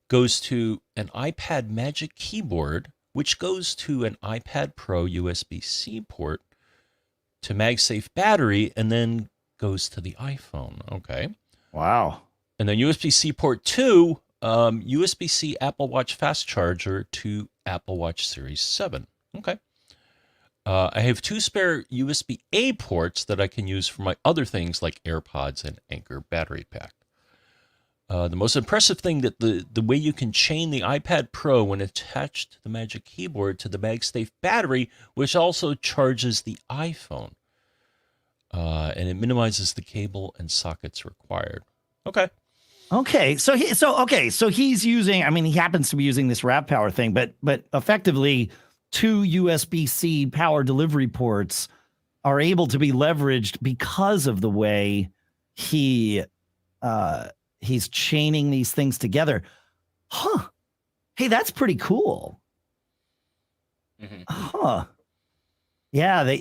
goes to an iPad Magic Keyboard, which goes to an iPad Pro USB-C port to MagSafe battery, and then goes to the iPhone. Okay. Wow. And then USB-C port 2, USB-C Apple Watch fast charger to Apple Watch Series 7. Okay. I have 2 spare USB-A ports that I can use for my other things like AirPods and Anchor battery pack. The most impressive thing that the way you can chain the iPad Pro when attached to the Magic Keyboard to the MagSafe battery, which also charges the iPhone. And it minimizes the cable and sockets required. Okay. So he's using, I mean, he happens to be using this Ravpower thing, but effectively 2 USB-C power delivery ports are able to be leveraged because of the way he's chaining these things together. Huh. Hey, that's pretty cool. Huh. Yeah,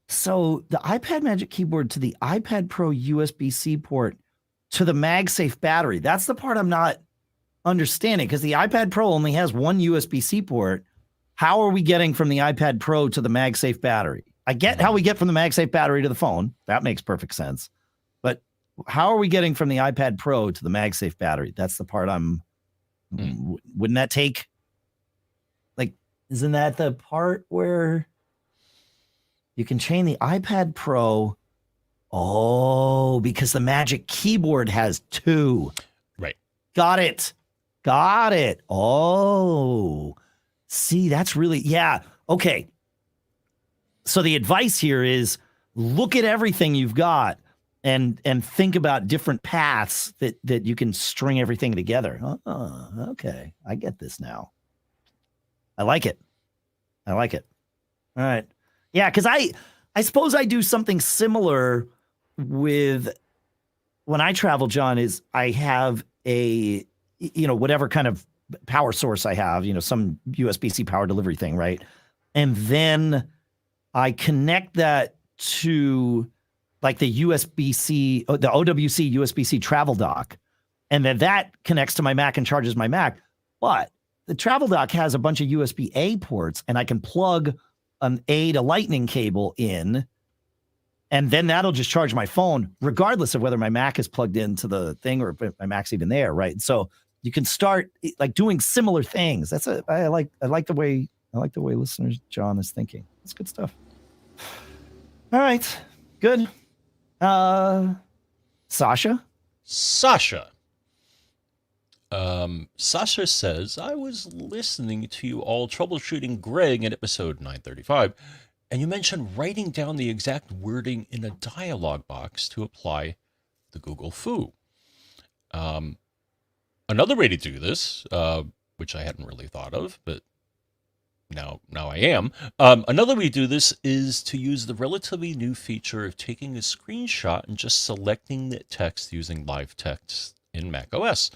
so the iPad Magic Keyboard to the iPad Pro USB-C port to the MagSafe battery. That's the part I'm not understanding, because the iPad Pro only has 1 USB-C port. How are we getting from the iPad Pro to the MagSafe battery? I get how we get from the MagSafe battery to the phone. That makes perfect sense. But how are we getting from the iPad Pro to the MagSafe battery? That's the part wouldn't that take, like, isn't that the part where you can chain the iPad Pro? Oh, because the Magic Keyboard has 2. Right. Got it. Oh, see, that's really, yeah. Okay. So the advice here is look at everything you've got and think about different paths that you can string everything together. Oh, okay. I get this now. I like it. All right. Yeah, because I suppose I do something similar with when I travel, John, is I have a, whatever kind of power source I have, some USB-C power delivery thing, right? And then I connect that to like the USB-C, the OWC USB-C travel dock, and then that connects to my Mac and charges my Mac. But the travel dock has a bunch of USB-A ports, and I can plug an A to Lightning cable in, and then that'll just charge my phone, regardless of whether my Mac is plugged into the thing or if my Mac's even there, right? So you can start like doing similar things. I like the way listeners John is thinking. It's good stuff. All right, good. Sasha. Sasha says, I was listening to you all troubleshooting Greg in episode 935, and you mentioned writing down the exact wording in a dialog box to apply the Google Foo. Another way to do this, which I hadn't really thought of, but now I am. Another way to do this is to use the relatively new feature of taking a screenshot and just selecting the text using live text in macOS.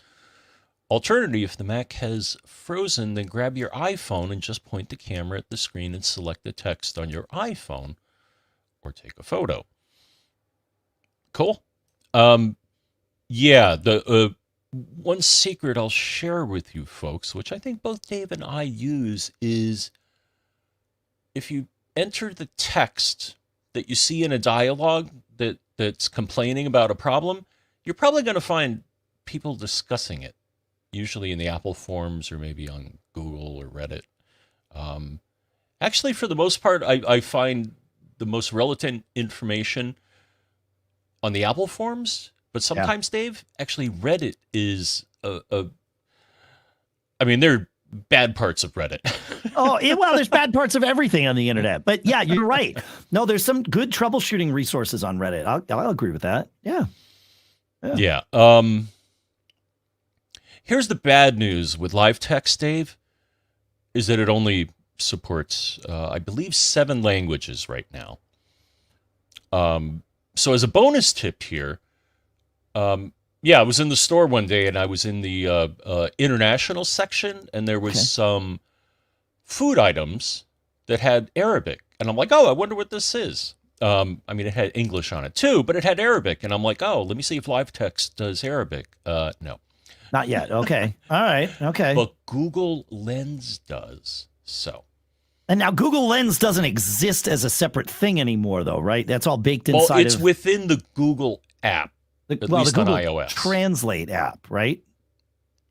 Alternatively, if the Mac has frozen, then grab your iPhone and just point the camera at the screen and select the text on your iPhone or take a photo. Cool. Yeah, the one secret I'll share with you folks, which I think both Dave and I use, is if you enter the text that you see in a dialogue that's complaining about a problem, you're probably going to find people discussing it, usually in the Apple forums or maybe on Google or Reddit. Actually, for the most part, I find the most relevant information on the Apple forums, but sometimes, Dave, actually Reddit is I mean, there are bad parts of Reddit. Well, there's bad parts of everything on the internet. But yeah, you're right. No, there's some good troubleshooting resources on Reddit. I'll agree with that. Yeah. Here's the bad news with live text, Dave, is that it only supports, I believe, 7 languages right now. So as a bonus tip here, I was in the store one day and I was in the international section, and there was some food items that had Arabic. And I'm like, oh, I wonder what this is. I mean, it had English on it too, but it had Arabic. And I'm like, oh, let me see if live text does Arabic. No. Not yet. Okay. All right. Okay. But Google Lens does. So. And now Google Lens doesn't exist as a separate thing anymore, though, right? That's all baked inside. Well, it's within the Google app, at least the Google on iOS. Translate app, right?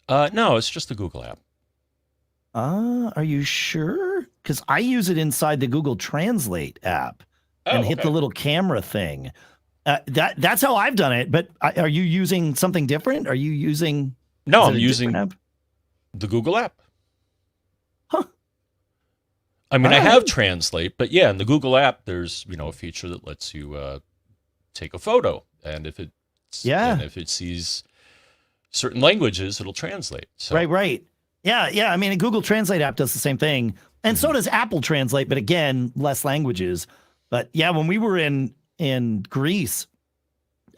No, it's just the Google app. Are you sure? Because I use it inside the Google Translate app and hit the little camera thing. That's how I've done it. But are you using something different? Are you using? No, I'm using the Google app. Huh. I mean, I have Translate, but yeah, in the Google app, there's a feature that lets you take a photo, and if it sees certain languages, it'll translate. So. Right. Yeah. I mean, a Google Translate app does the same thing, and so does Apple Translate, but again, less languages. But yeah, when we were in Greece,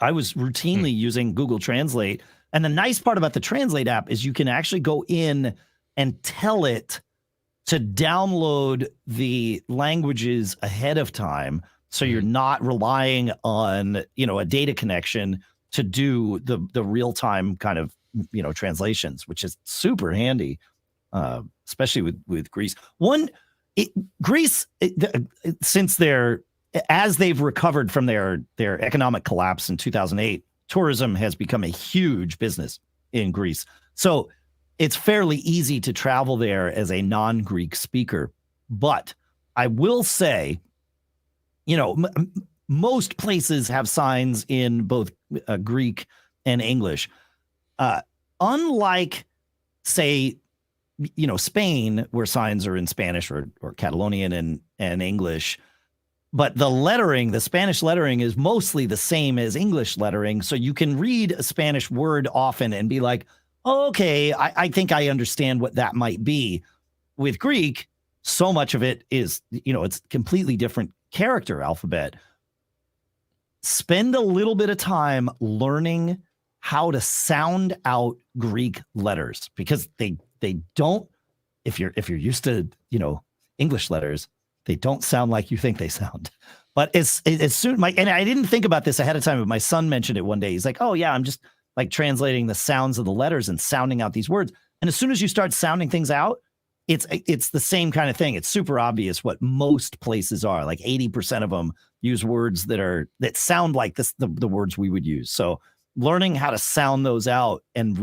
I was routinely using Google Translate. And the nice part about the Translate app is you can actually go in and tell it to download the languages ahead of time. So you're not relying on, a data connection to do the real-time kind of, translations, which is super handy, especially with Greece. Greece, since as they've recovered from their economic collapse in 2008, tourism has become a huge business in Greece. So it's fairly easy to travel there as a non-Greek speaker. But I will say, most places have signs in both Greek and English. Unlike, say, Spain, where signs are in Spanish or Catalonian and English. But the lettering, the Spanish lettering, is mostly the same as English lettering. So you can read a Spanish word often and be like, oh, okay, I think I understand what that might be. With Greek, so much of it is, it's completely different character alphabet. Spend a little bit of time learning how to sound out Greek letters, because they don't, if you're used to, English letters, they don't sound like you think they sound. But as soon, and I didn't think about this ahead of time, but my son mentioned it one day. He's like, oh yeah, I'm just like translating the sounds of the letters and sounding out these words. And as soon as you start sounding things out, it's the same kind of thing. It's super obvious what most places are. Like 80% of them use words that sound like the words we would use. So learning how to sound those out and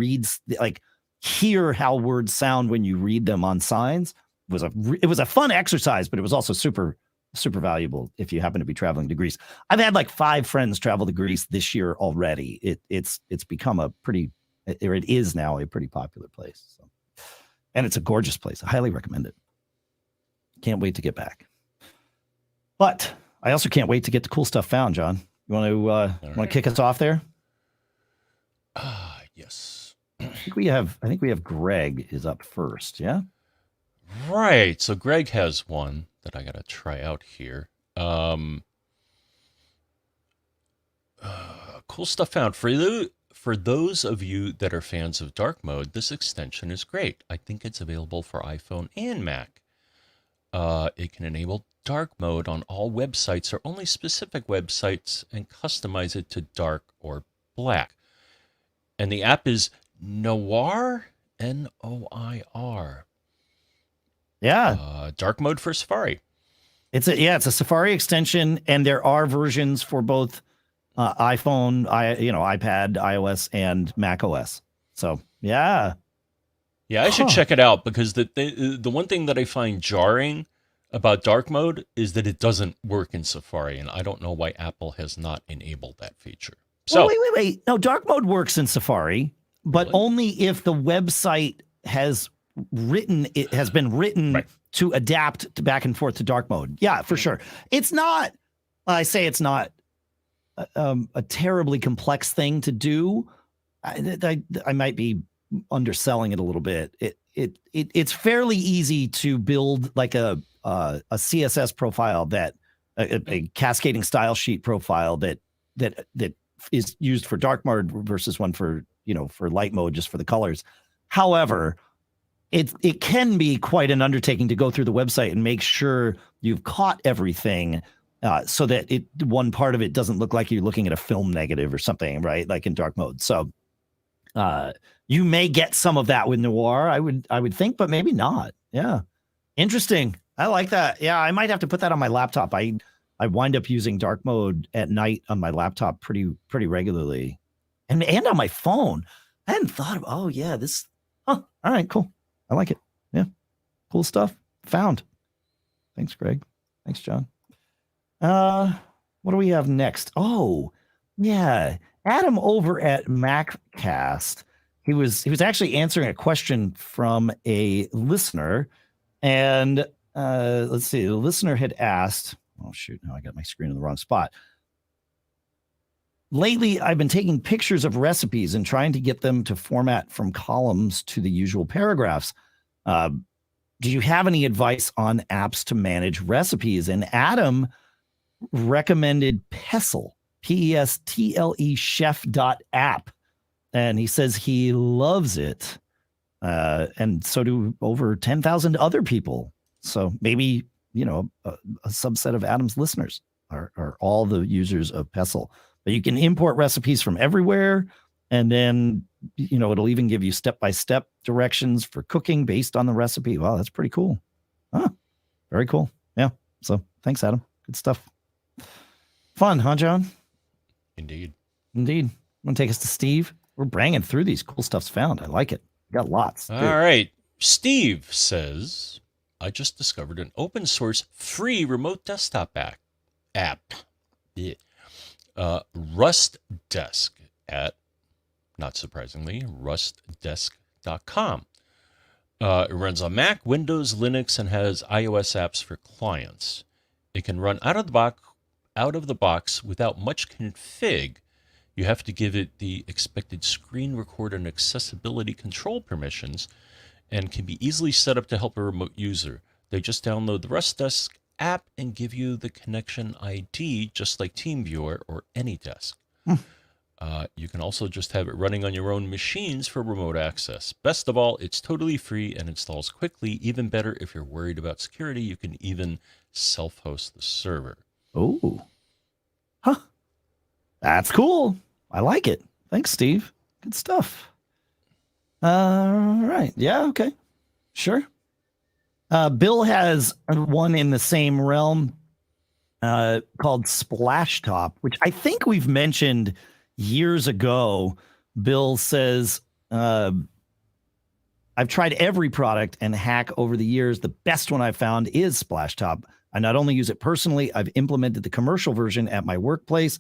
hear how words sound when you read them on signs it was a fun exercise, but it was also super, super valuable if you happen to be traveling to Greece. I've had like 5 friends travel to Greece this year already. It's become it is now a pretty popular place. So. And it's a gorgeous place. I highly recommend it. Can't wait to get back. But I also can't wait to get the cool stuff found, John. You want to kick us off there? Yes. I think we have Greg is up first. Yeah. Right. So Greg has one that I got to try out here. Cool stuff found. For those of you that are fans of dark mode, this extension is great. I think it's available for iPhone and Mac. It can enable dark mode on all websites or only specific websites and customize it to dark or black. And the app is Noir, Noir. Yeah. Dark mode for Safari. It's a Safari extension, and there are versions for both iPhone, iPad, iOS, and macOS. So yeah. Yeah, I should check it out, because the one thing that I find jarring about dark mode is that it doesn't work in Safari, and I don't know why Apple has not enabled that feature. So wait. No, dark mode works in Safari, but Really? only if the website has been written Right. to adapt to back and forth to dark mode. Yeah, for sure. It's not. I say it's not a terribly complex thing to do. I might be underselling it a little bit. It's fairly easy to build like a CSS profile that a cascading style sheet profile that is used for dark mode versus one for light mode, just for the colors. However, it can be quite an undertaking to go through the website and make sure you've caught everything, so that one part of it doesn't look like you're looking at a film negative or something, right? Like in dark mode. So you may get some of that with Noir, I would think, but maybe not. Yeah. Interesting. I like that. Yeah, I might have to put that on my laptop. I wind up using dark mode at night on my laptop pretty regularly, and on my phone. I hadn't thought of. This. All right, cool. I like it. Yeah, cool stuff found. Thanks, Greg. Thanks, John. What do we have next? Oh, yeah, Adam over at MacCast. He was actually answering a question from a listener, and let's see. The listener had asked. Oh, shoot. No, I got my screen in the wrong spot. Lately, I've been taking pictures of recipes and trying to get them to format from columns to the usual paragraphs. Do you have any advice on apps to manage recipes? And Adam recommended Pestle, Pestle chef.app. And he says he loves it. And so do over 10,000 other people. So maybe, a subset of Adam's listeners are all the users of Pestle. But you can import recipes from everywhere, and then it'll even give you step-by-step directions for cooking based on the recipe. Wow, that's pretty cool. Very cool. Yeah. So thanks, Adam. Good stuff. Fun, huh, John? Indeed. Want to take us to Steve? We're banging through these cool stuffs found. I like it. Got lots. All right. Steve says, I just discovered an open source free remote desktop app. Yeah. Rust Desk at, not surprisingly, rustdesk.com. It runs on Mac, Windows, Linux, and has iOS apps for clients. It can run out of the box without much config. You have to give it the expected screen record and accessibility control permissions, and can be easily set up to help a remote user. They just download the Rust Desk app and give you the connection ID, just like TeamViewer or AnyDesk. You can also just have it running on your own machines for remote access. Best of all, it's totally free and installs quickly. Even better, if you're worried about security, you can even self-host the server. Oh. Huh. That's cool. I like it. Thanks, Steve. Good stuff. All right. Yeah, okay. Sure. Bill has one in the same realm called Splashtop, which I think we've mentioned years ago. Bill says, I've tried every product and hack over the years. The best one I've found is Splashtop. I not only use it personally, I've implemented the commercial version at my workplace.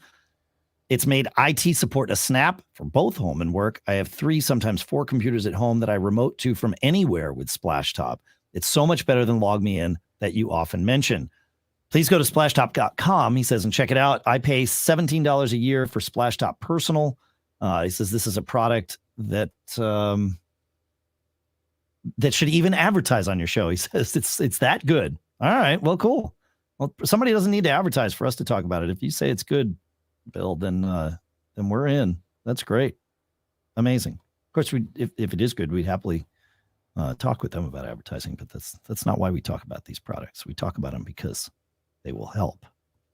It's made IT support a snap for both home and work. I have 3, sometimes 4 computers at home that I remote to from anywhere with Splashtop. It's so much better than LogMeIn that you often mention. Please go to splashtop.com, he says, and check it out. I pay $17 a year for Splashtop Personal. He says this is a product that should even advertise on your show. He says it's that good. All right, well, cool. Well, somebody doesn't need to advertise for us to talk about it. If you say it's good, Bill, then we're in. That's great. Amazing. Of course, if it is good, we'd happily talk with them about advertising, but that's not why we talk about these products. We talk about them because they will help.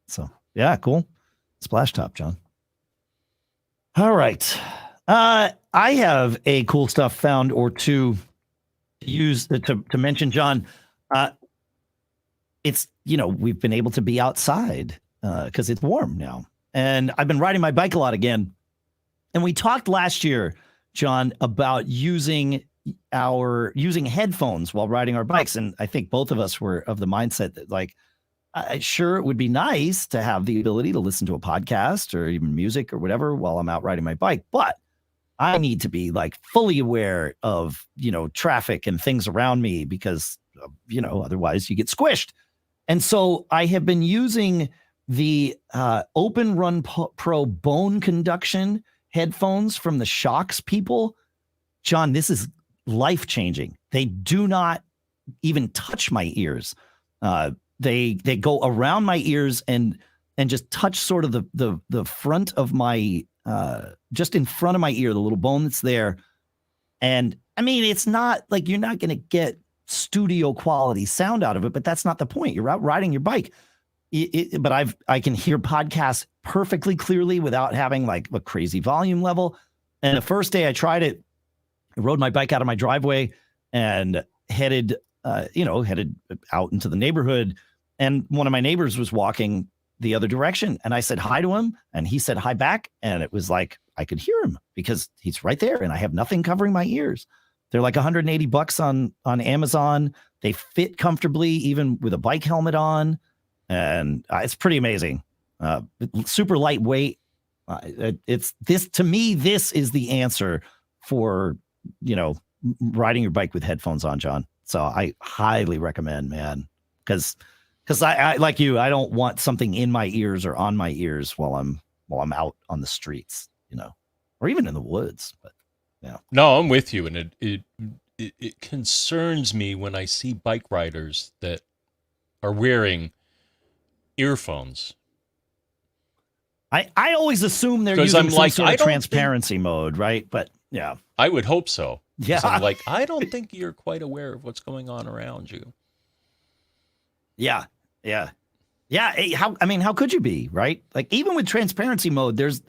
So yeah, cool. Splashtop, John. All right. I have a cool stuff found or two to use to mention, John. It's, we've been able to be outside because it's warm now. And I've been riding my bike a lot again. And we talked last year, John, about using headphones while riding our bikes. And I think both of us were of the mindset that sure, it would be nice to have the ability to listen to a podcast or even music or whatever while I'm out riding my bike. But I need to be fully aware of, traffic and things around me because, otherwise you get squished. And so I have been using the OpenRun Pro bone conduction headphones from the Shokz people. John, this is life-changing. They do not even touch my ears. They go around my ears and just touch sort of the front of my just in front of my ear, the little bone that's there. And I mean, it's not you're not going to get studio quality sound out of it, but that's not the point. You're out riding your bike. But I can hear podcasts perfectly clearly without having a crazy volume level. And the first day I tried it, I rode my bike out of my driveway and headed out into the neighborhood. And one of my neighbors was walking the other direction. And I said hi to him and he said hi back. And it was I could hear him because he's right there and I have nothing covering my ears. They're $180 on Amazon. They fit comfortably, even with a bike helmet on. And it's pretty amazing. Super lightweight. It's this to me, this is the answer for, riding your bike with headphones on, John. So I highly recommend, man, because I like you, I don't want something in my ears or on my ears while I'm out on the streets, or even in the woods. But yeah. No, I'm with you. And it concerns me when I see bike riders that are wearing earphones. I always assume they're using some sort of transparency mode, right? But yeah. I would hope so. Yeah. I'm I don't think you're quite aware of what's going on around you. Yeah. Yeah. Yeah. How could you be, right? Even with transparency mode, there's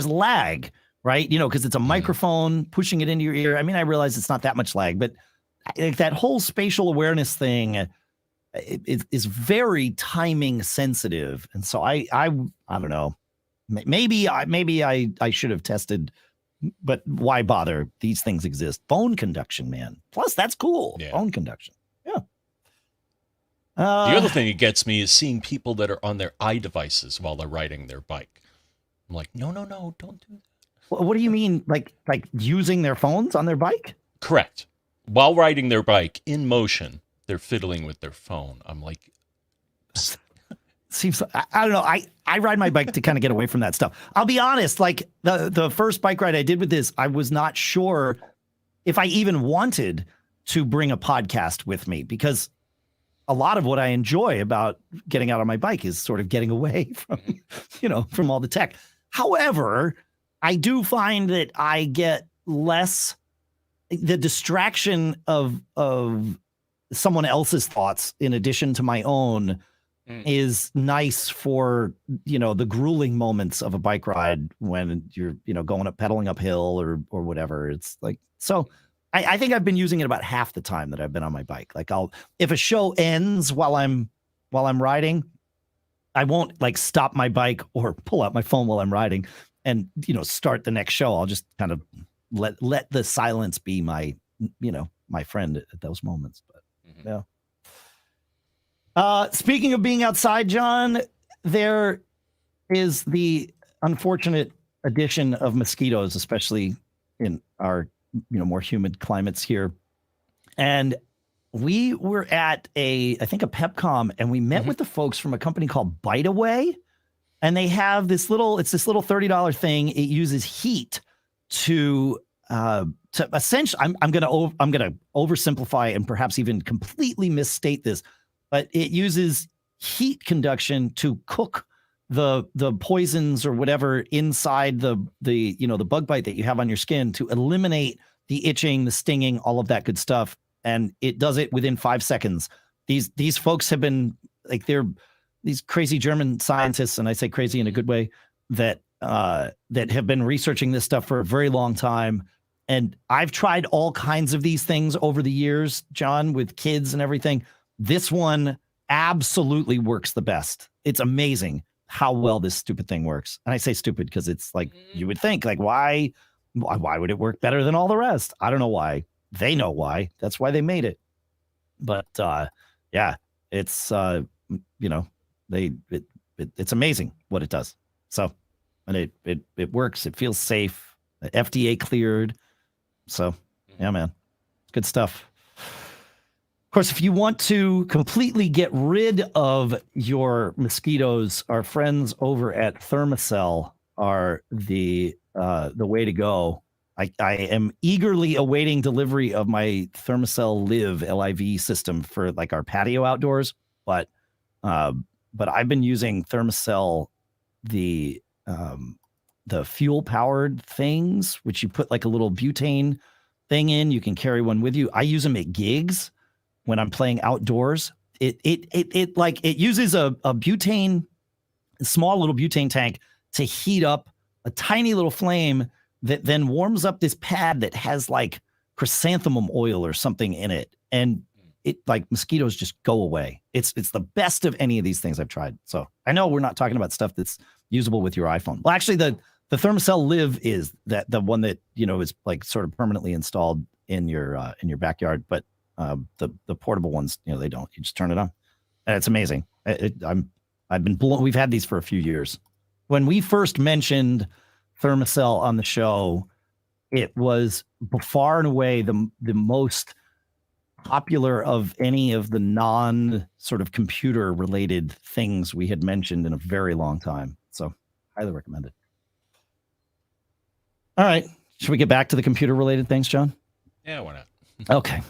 lag, right? Because it's a microphone pushing it into your ear. I realize it's not that much lag, but that whole spatial awareness thing is very timing sensitive. And so I don't know. Maybe I should have tested, but why bother? These things exist. Bone conduction, man. Plus, that's cool. Yeah. Bone conduction. Yeah. The other thing that gets me is seeing people that are on their iDevices while they're riding their bike. I'm no, don't do that. What do you mean? Like using their phones on their bike? Correct. While riding their bike in motion, they're fiddling with their phone. I'm seems I don't know. I ride my bike to kind of get away from that stuff. I'll be honest, the first bike ride I did with this, I was not sure if I even wanted to bring a podcast with me, because a lot of what I enjoy about getting out on my bike is sort of getting away from, from all the tech. However, I do find that I get less the distraction of someone else's thoughts in addition to my own is nice for, the grueling moments of a bike ride when you're, pedaling uphill or whatever. It's so I think I've been using it about half the time that I've been on my bike. If a show ends while I'm riding, I won't stop my bike or pull out my phone while I'm riding and, start the next show. I'll just kind of let the silence be my, my friend at those moments. But yeah. Speaking of being outside, John, there is the unfortunate addition of mosquitoes, especially in our, more humid climates here. And we were at I think a PepCom, and we met with the folks from a company called Bite Away. And they have this little $30 thing. It uses heat to to essentially, I'm gonna oversimplify and perhaps even completely misstate this, but it uses heat conduction to cook the poisons or whatever inside the bug bite that you have on your skin to eliminate the itching, the stinging, all of that good stuff. And it does it within 5 seconds. These folks have been like, they're these crazy German scientists, and I say crazy in a good way, that have been researching this stuff for a very long time. And I've tried all kinds of these things over the years, John, with kids and everything. This one absolutely works the best. It's amazing how well this stupid thing works. And I say stupid because it's like, you would think, like, why would it work better than all the rest? I don't know why. They know why. That's why they made it. But yeah, it's it's amazing what it does. So, and it works. It feels safe. FDA cleared. So yeah, man, good stuff. Of course, if you want to completely get rid of your mosquitoes, our friends over at Thermacell are the way to go. I am eagerly awaiting delivery of my Thermacell LIV system for like our patio outdoors, but I've been using Thermacell, the fuel powered things, which you put like a little butane thing in. You can carry one with you. I use them at gigs when I'm playing outdoors. It uses a small little butane tank to heat up a tiny little flame that then warms up this pad that has like chrysanthemum oil or something in it. And it, like, mosquitoes just go away. It's the best of any of these things I've tried. So I know we're not talking about stuff that's usable with your iPhone. Well, actually the Thermacell LIV is the one that, is like sort of permanently installed in your backyard. But the portable ones, they don't. You just turn it on, and it's amazing. I've been blown. We've had these for a few years. When we first mentioned Thermacell on the show, it was far and away the most popular of any of the non sort of computer related things we had mentioned in a very long time. So highly recommend it. All right. Should we get back to the computer related things, John? Yeah, why not? Okay.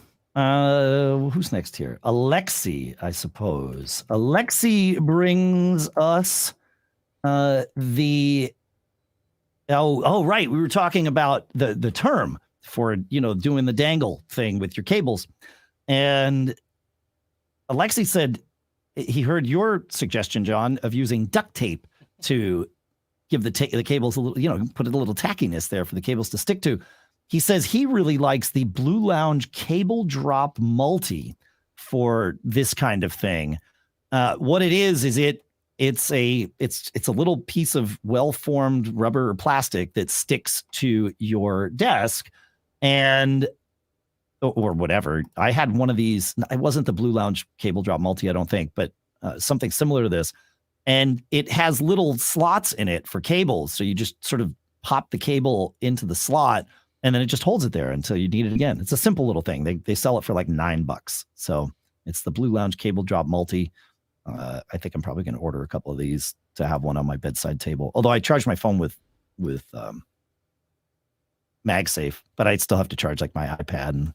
Who's next here? Alexi, I suppose. Alexi brings us right. We were talking about the term for, doing the dangle thing with your cables. And Alexi said he heard your suggestion, John, of using duct tape to give the cables a little, put a little tackiness there for the cables to stick to. He says he really likes the Blue Lounge CableDrop Multi for this kind of thing. What it is it's a little piece of well-formed rubber or plastic that sticks to your desk or whatever. I had one of these. It wasn't the Blue Lounge CableDrop Multi, I don't think, but something similar to this. And it has little slots in it for cables. So you just sort of pop the cable into the slot, and then it just holds it there until you need it again. It's a simple little thing. They sell it for like $9. So it's the Blue Lounge CableDrop Multi. I think I'm probably going to order a couple of these to have one on my bedside table. Although I charge my phone with MagSafe, but I'd still have to charge like my iPad, and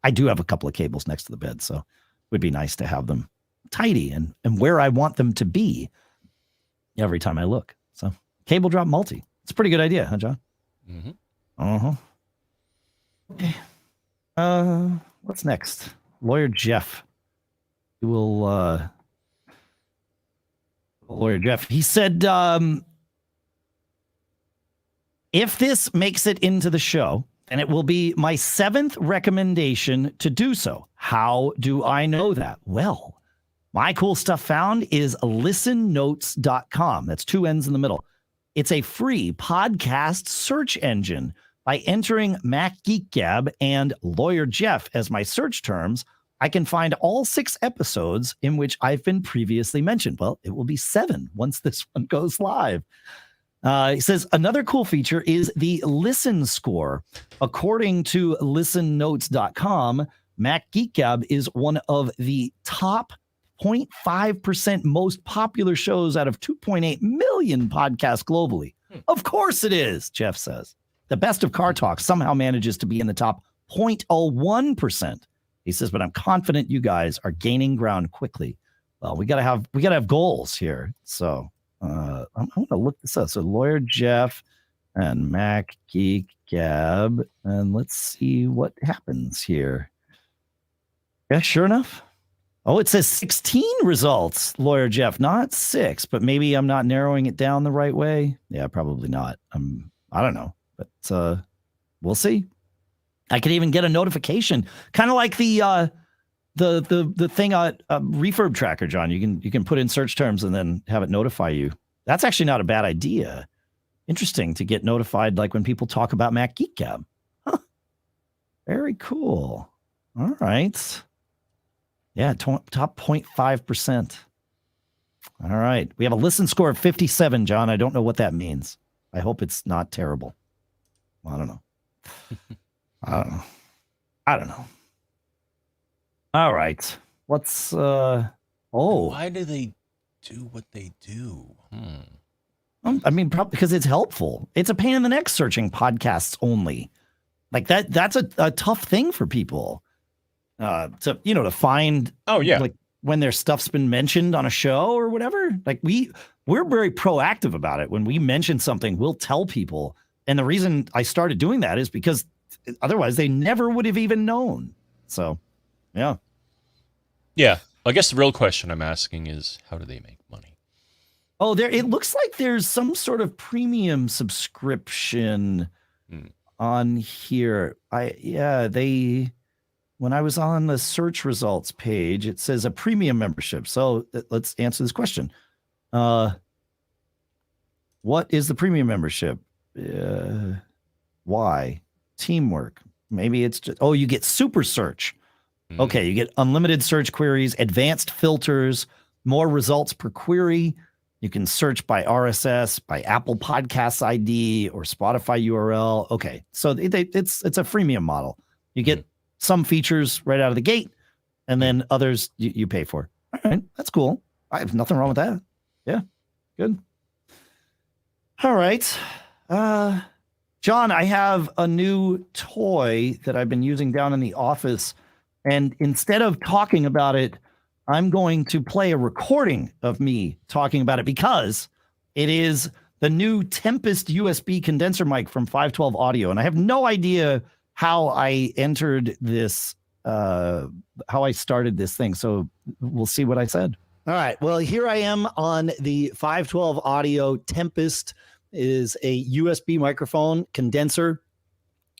I do have a couple of cables next to the bed. So it would be nice to have them tidy and where I want them to be every time I look. So CableDrop Multi. It's a pretty good idea, huh, John? Mm-hmm. Uh-huh. Okay. What's next? Lawyer Jeff. Lawyer Jeff. He said, if this makes it into the show, then it will be my 7th recommendation to do so. How do I know that? Well, my cool stuff found is listennotes.com. That's 2 N's in the middle. It's a free podcast search engine. By entering Mac Geek Gab and Lawyer Jeff as my search terms, I can find all 6 episodes in which I've been previously mentioned. Well, it will be 7 once this one goes live. He says another cool feature is the listen score. According to listennotes.com, Mac Geek Gab is one of the top 0.5% most popular shows out of 2.8 million podcasts globally. Of course it is, Jeff says. The best of car talk somehow manages to be in the top 0.01%. He says, but I'm confident you guys are gaining ground quickly. Well, we gotta have goals here. So I'm gonna look this up. So Lawyer Jeff and Mac Geek Gab, and let's see what happens here. Yeah, sure enough. Oh, it says 16 results, Lawyer Jeff, not 6, but maybe I'm not narrowing it down the right way. Yeah, probably not. I don't know, but we'll see. I could even get a notification, kind of like the thing on RefurbTracker, John. You can put in search terms and then have it notify you. That's actually not a bad idea. Interesting to get notified, like when people talk about Mac Geek Gab. Huh. Very cool. All right. Yeah, top 0.5%. All right. We have a listen score of 57, John. I don't know what that means. I hope it's not terrible. I don't know. I don't know. All right. Let's Why do they do what they do? I mean, probably because it's helpful. It's a pain in the neck searching podcasts only. Like that's a tough thing for people. To find like when their stuff's been mentioned on a show or whatever. Like we're very proactive about it. When we mention something, we'll tell people. And the reason I started doing that is because otherwise they never would have even known. So yeah. I guess the real question I'm asking is, how do they make money? Oh, it looks like there's some sort of premium subscription on here. When I was on the search results page, it says a premium membership. So let's answer this question. What is the premium membership? Why? Teamwork. Maybe it's just, you get super search. Okay, you get unlimited search queries, advanced filters, more results per query. You can search by RSS, by Apple Podcasts ID, or Spotify URL. Okay, so it's a freemium model. You get some features right out of the gate, and then others you pay for. All right, that's cool. I have nothing wrong with that. Yeah, good. All right. John, I have a new toy that I've been using down in the office, and instead of talking about it, I'm going to play a recording of me talking about it because it is the new Tempest USB condenser mic from 512 Audio, and I have no idea how I entered this, how I started this thing. So we'll see what I said. All right. Well, here I am on the 512 Audio Tempest. Is a USB microphone condenser.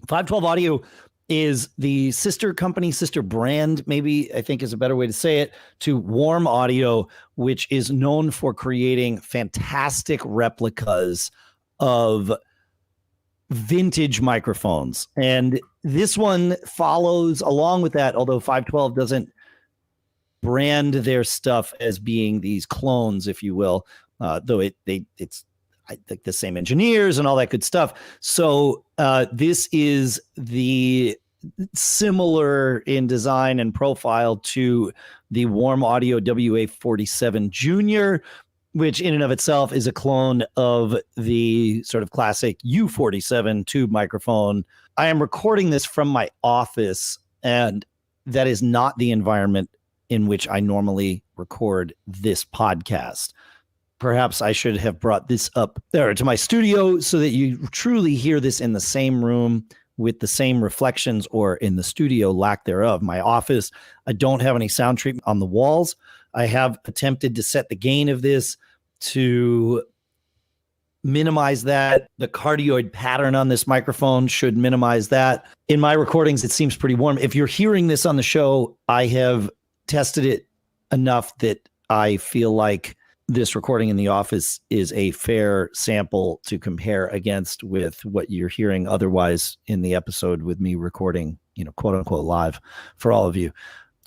512 Audio is the sister company, sister brand, maybe I think is a better way to say it, to Warm Audio, which is known for creating fantastic replicas of vintage microphones. And this one follows along with that, although 512 doesn't brand their stuff as being these clones, if you will, though it's I think the same engineers and all that good stuff. So this is the similar in design and profile to the Warm Audio WA-47 Junior, which in and of itself is a clone of the sort of classic U-47 tube microphone. I am recording this from my office, and that is not the environment in which I normally record this podcast. Perhaps I should have brought this up there to my studio so that you truly hear this in the same room with the same reflections, or in the studio, lack thereof. My office, I don't have any sound treatment on the walls. I have attempted to set the gain of this to minimize that. The cardioid pattern on this microphone should minimize that. In my recordings, it seems pretty warm. If you're hearing this on the show, I have tested it enough that I feel like this recording in the office is a fair sample to compare against with what you're hearing otherwise in the episode with me recording, quote unquote live for all of you.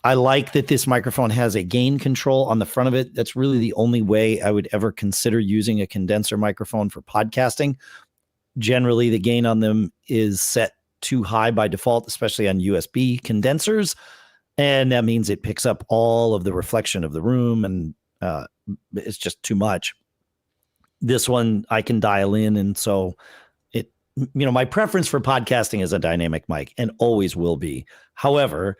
I like that this microphone has a gain control on the front of it. That's really the only way I would ever consider using a condenser microphone for podcasting. Generally, the gain on them is set too high by default, especially on USB condensers. And that means it picks up all of the reflection of the room, and it's just too much. This one I can dial in, and so my preference for podcasting is a dynamic mic and always will be. However,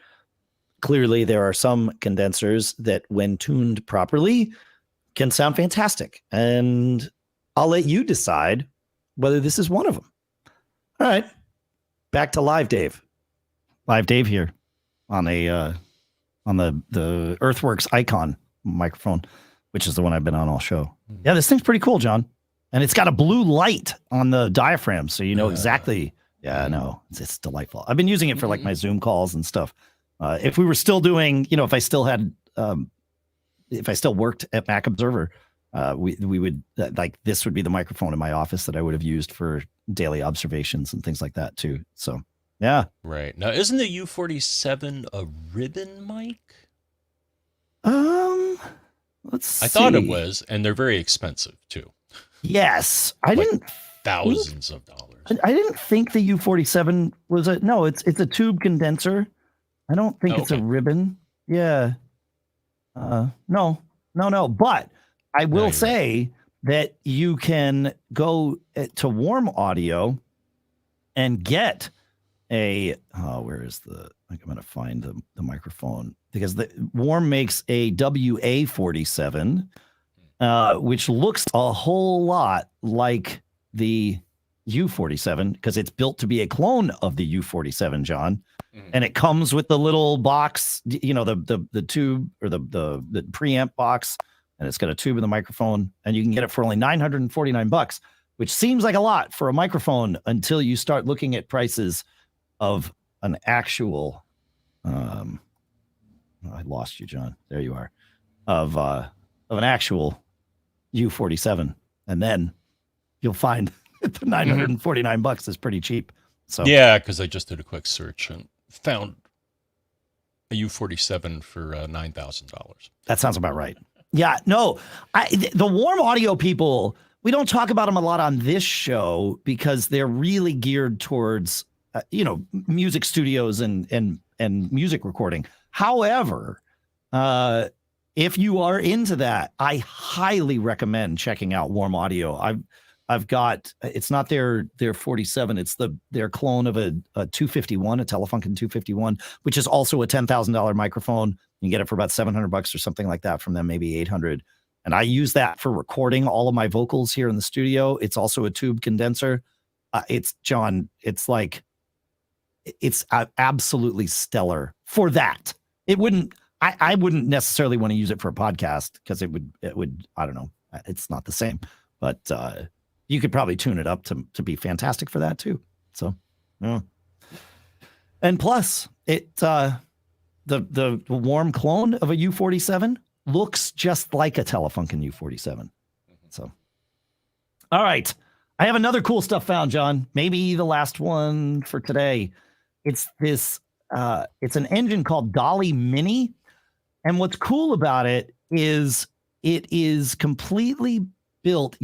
clearly there are some condensers that when tuned properly can sound fantastic. And I'll let you decide whether this is one of them. All right. Back to Live Dave. Live Dave here on the Earthworks Icon microphone, which is the one I've been on all show. Yeah, this thing's pretty cool, John. And it's got a blue light on the diaphragm, so you know exactly. Yeah, I know. It's delightful. I've been using it for like my Zoom calls and stuff. If we were still doing, if I still worked at Mac Observer, we would this would be the microphone in my office that I would have used for daily observations and things like that too. So yeah. Right. Now, isn't the U47 a ribbon mic? Let's see. I thought it was, and they're very expensive too. Yes. I didn't thousands of dollars. I didn't think the U47 was it's a tube condenser. I don't think it's a ribbon. Yeah. No. But I will say that you can go to Warm Audio and get where is I'm going to find the microphone, because the Warm makes a WA47, which looks a whole lot like the U47 because it's built to be a clone of the U47, John. And it comes with the little box, the tube or the preamp box, and it's got a tube in the microphone, and you can get it for only $949, which seems like a lot for a microphone until you start looking at prices of an actual I lost you, John. There you are. Of an actual U47, and then you'll find that the $949 is pretty cheap. So yeah, because I just did a quick search and found a U47 for $9,000. That sounds about right. Yeah, no, the Warm Audio people, we don't talk about them a lot on this show because they're really geared towards music studios and music recording. However, if you are into that, I highly recommend checking out Warm Audio. I've got, it's not their 47, it's their clone of a 251, a Telefunken 251, which is also a $10,000 microphone. You can get it for about $700 or something like that from them, maybe 800. And I use that for recording all of my vocals here in the studio. It's also a tube condenser. It's absolutely stellar for that. I wouldn't necessarily want to use it for a podcast because it would, I don't know. It's not the same, but, you could probably tune it up to be fantastic for that too. So, yeah. And plus, the Warm clone of a U47 looks just like a Telefunken U47. So, all right, I have another cool stuff found, John. Maybe the last one for today. It's this. It's an engine called Dolly Mini, and what's cool about it is completely built.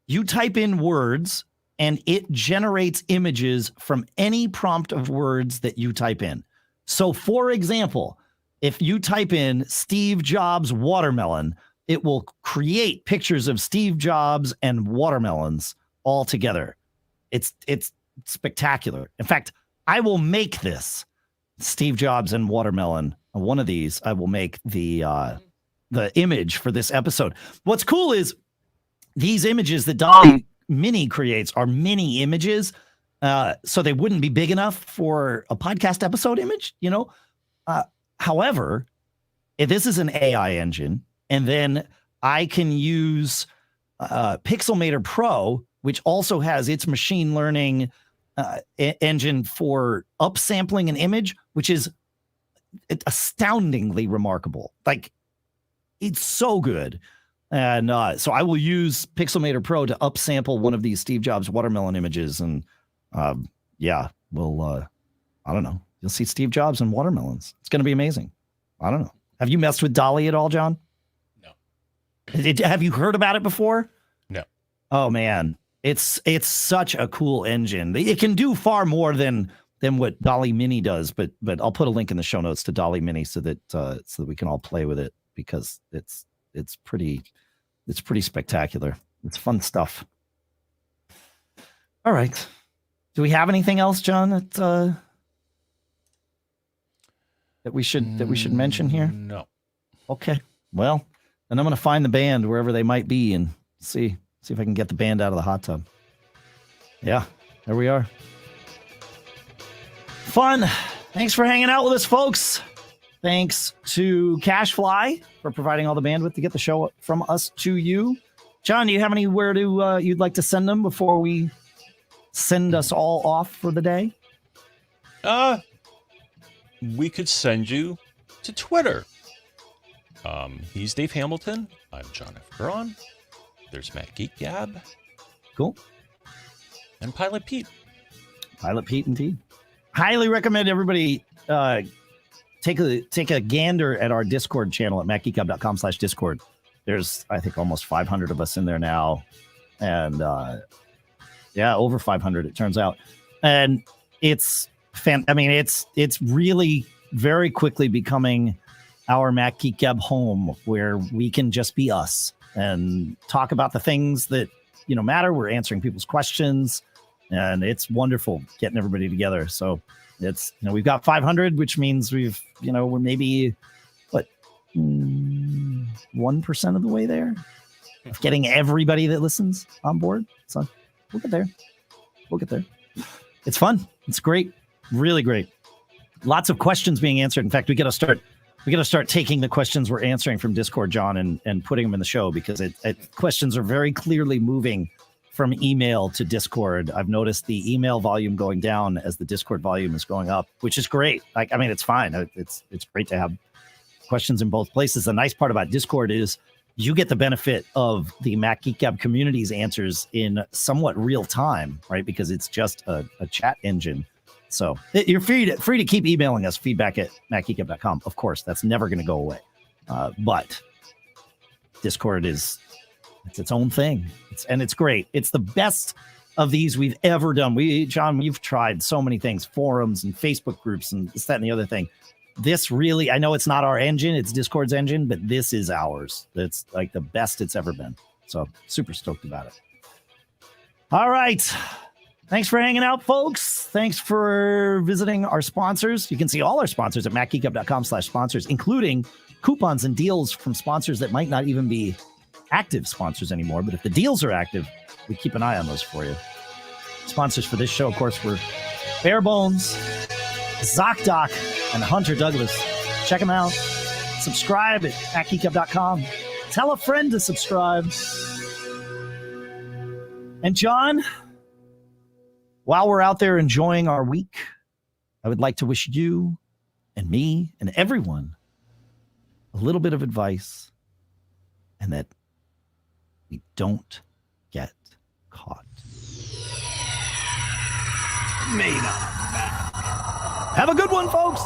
You type in words and it generates images from any prompt of words that you type in. So for example, if you type in Steve Jobs watermelon, it will create pictures of Steve Jobs and watermelons all together. It's spectacular. In fact, I will make this Steve Jobs and watermelon. One of these, I will make the image for this episode. What's cool is these images that Dolly Mini creates are mini images, so they wouldn't be big enough for a podcast episode image, However, if this is an AI engine, and then I can use Pixelmator Pro, which also has its machine learning engine for upsampling an image, which is astoundingly remarkable. Like, it's so good. And so I will use Pixelmator Pro to upsample one of these Steve Jobs watermelon images. And I don't know. You'll see Steve Jobs and watermelons. It's going to be amazing. I don't know. Have you messed with Dolly at all, John? No. Have you heard about it before? No. Oh, man. It's such a cool engine. It can do far more than what Dolly Mini does. But I'll put a link in the show notes to Dolly Mini so that we can all play with it, because it's pretty spectacular. It's fun stuff. All right. Do we have anything else, John, that we should mention here? No. Okay. Well, then I'm going to find the band wherever they might be and see if I can get the band out of the hot tub. Yeah, there we are. Fun. Thanks for hanging out with us, folks. Thanks to Cashfly for providing all the bandwidth to get the show from us to you. John, do you have anywhere you'd like to send them before we send us all off for the day? We could send you to Twitter. He's Dave Hamilton. I'm John F. Braun. There's Matt Geek Gab. Cool. And Pilot Pete. Pilot Pete, indeed. Highly recommend everybody take a gander at our Discord channel at macgeekgab.com/Discord. There's, I think, almost 500 of us in there now. And over 500, it turns out. And it's it's really very quickly becoming our Mac Geek Gab home, where we can just be us and talk about the things that matter. We're answering people's questions, and it's wonderful getting everybody together. So it's we've got 500, which means we're maybe 1% of the way there of getting everybody that listens on board. So we'll get there. It's fun. It's great. Really great. Lots of questions being answered. In fact, we got to start taking the questions we're answering from Discord, John, and putting them in the show, because questions are very clearly moving from email to Discord. I've noticed the email volume going down as the Discord volume is going up, which is great. It's fine. It's great to have questions in both places. The nice part about Discord is you get the benefit of the Mac Geek Gab community's answers in somewhat real time, right? Because it's just a chat engine. So you're free to keep emailing us, feedback at macgeekgab.com. Of course, that's never going to go away. But Discord it's its own thing. It's great. It's the best of these we've ever done. John, we've tried so many things, forums and Facebook groups and this, that, and the other thing. This really, I know it's not our engine, it's Discord's engine, but this is ours. It's like the best it's ever been. So super stoked about it. All right. Thanks for hanging out, folks. Thanks for visiting our sponsors. You can see all our sponsors at macgeekgab.com/sponsors, including coupons and deals from sponsors that might not even be active sponsors anymore. But if the deals are active, we keep an eye on those for you. Sponsors for this show, of course, were Barebones, Zocdoc, and Hunter Douglas. Check them out. Subscribe at macgeekgab.com. Tell a friend to subscribe. And John, while we're out there enjoying our week, I would like to wish you and me and everyone a little bit of advice, and that we don't get caught. Made up. Have a good one, folks.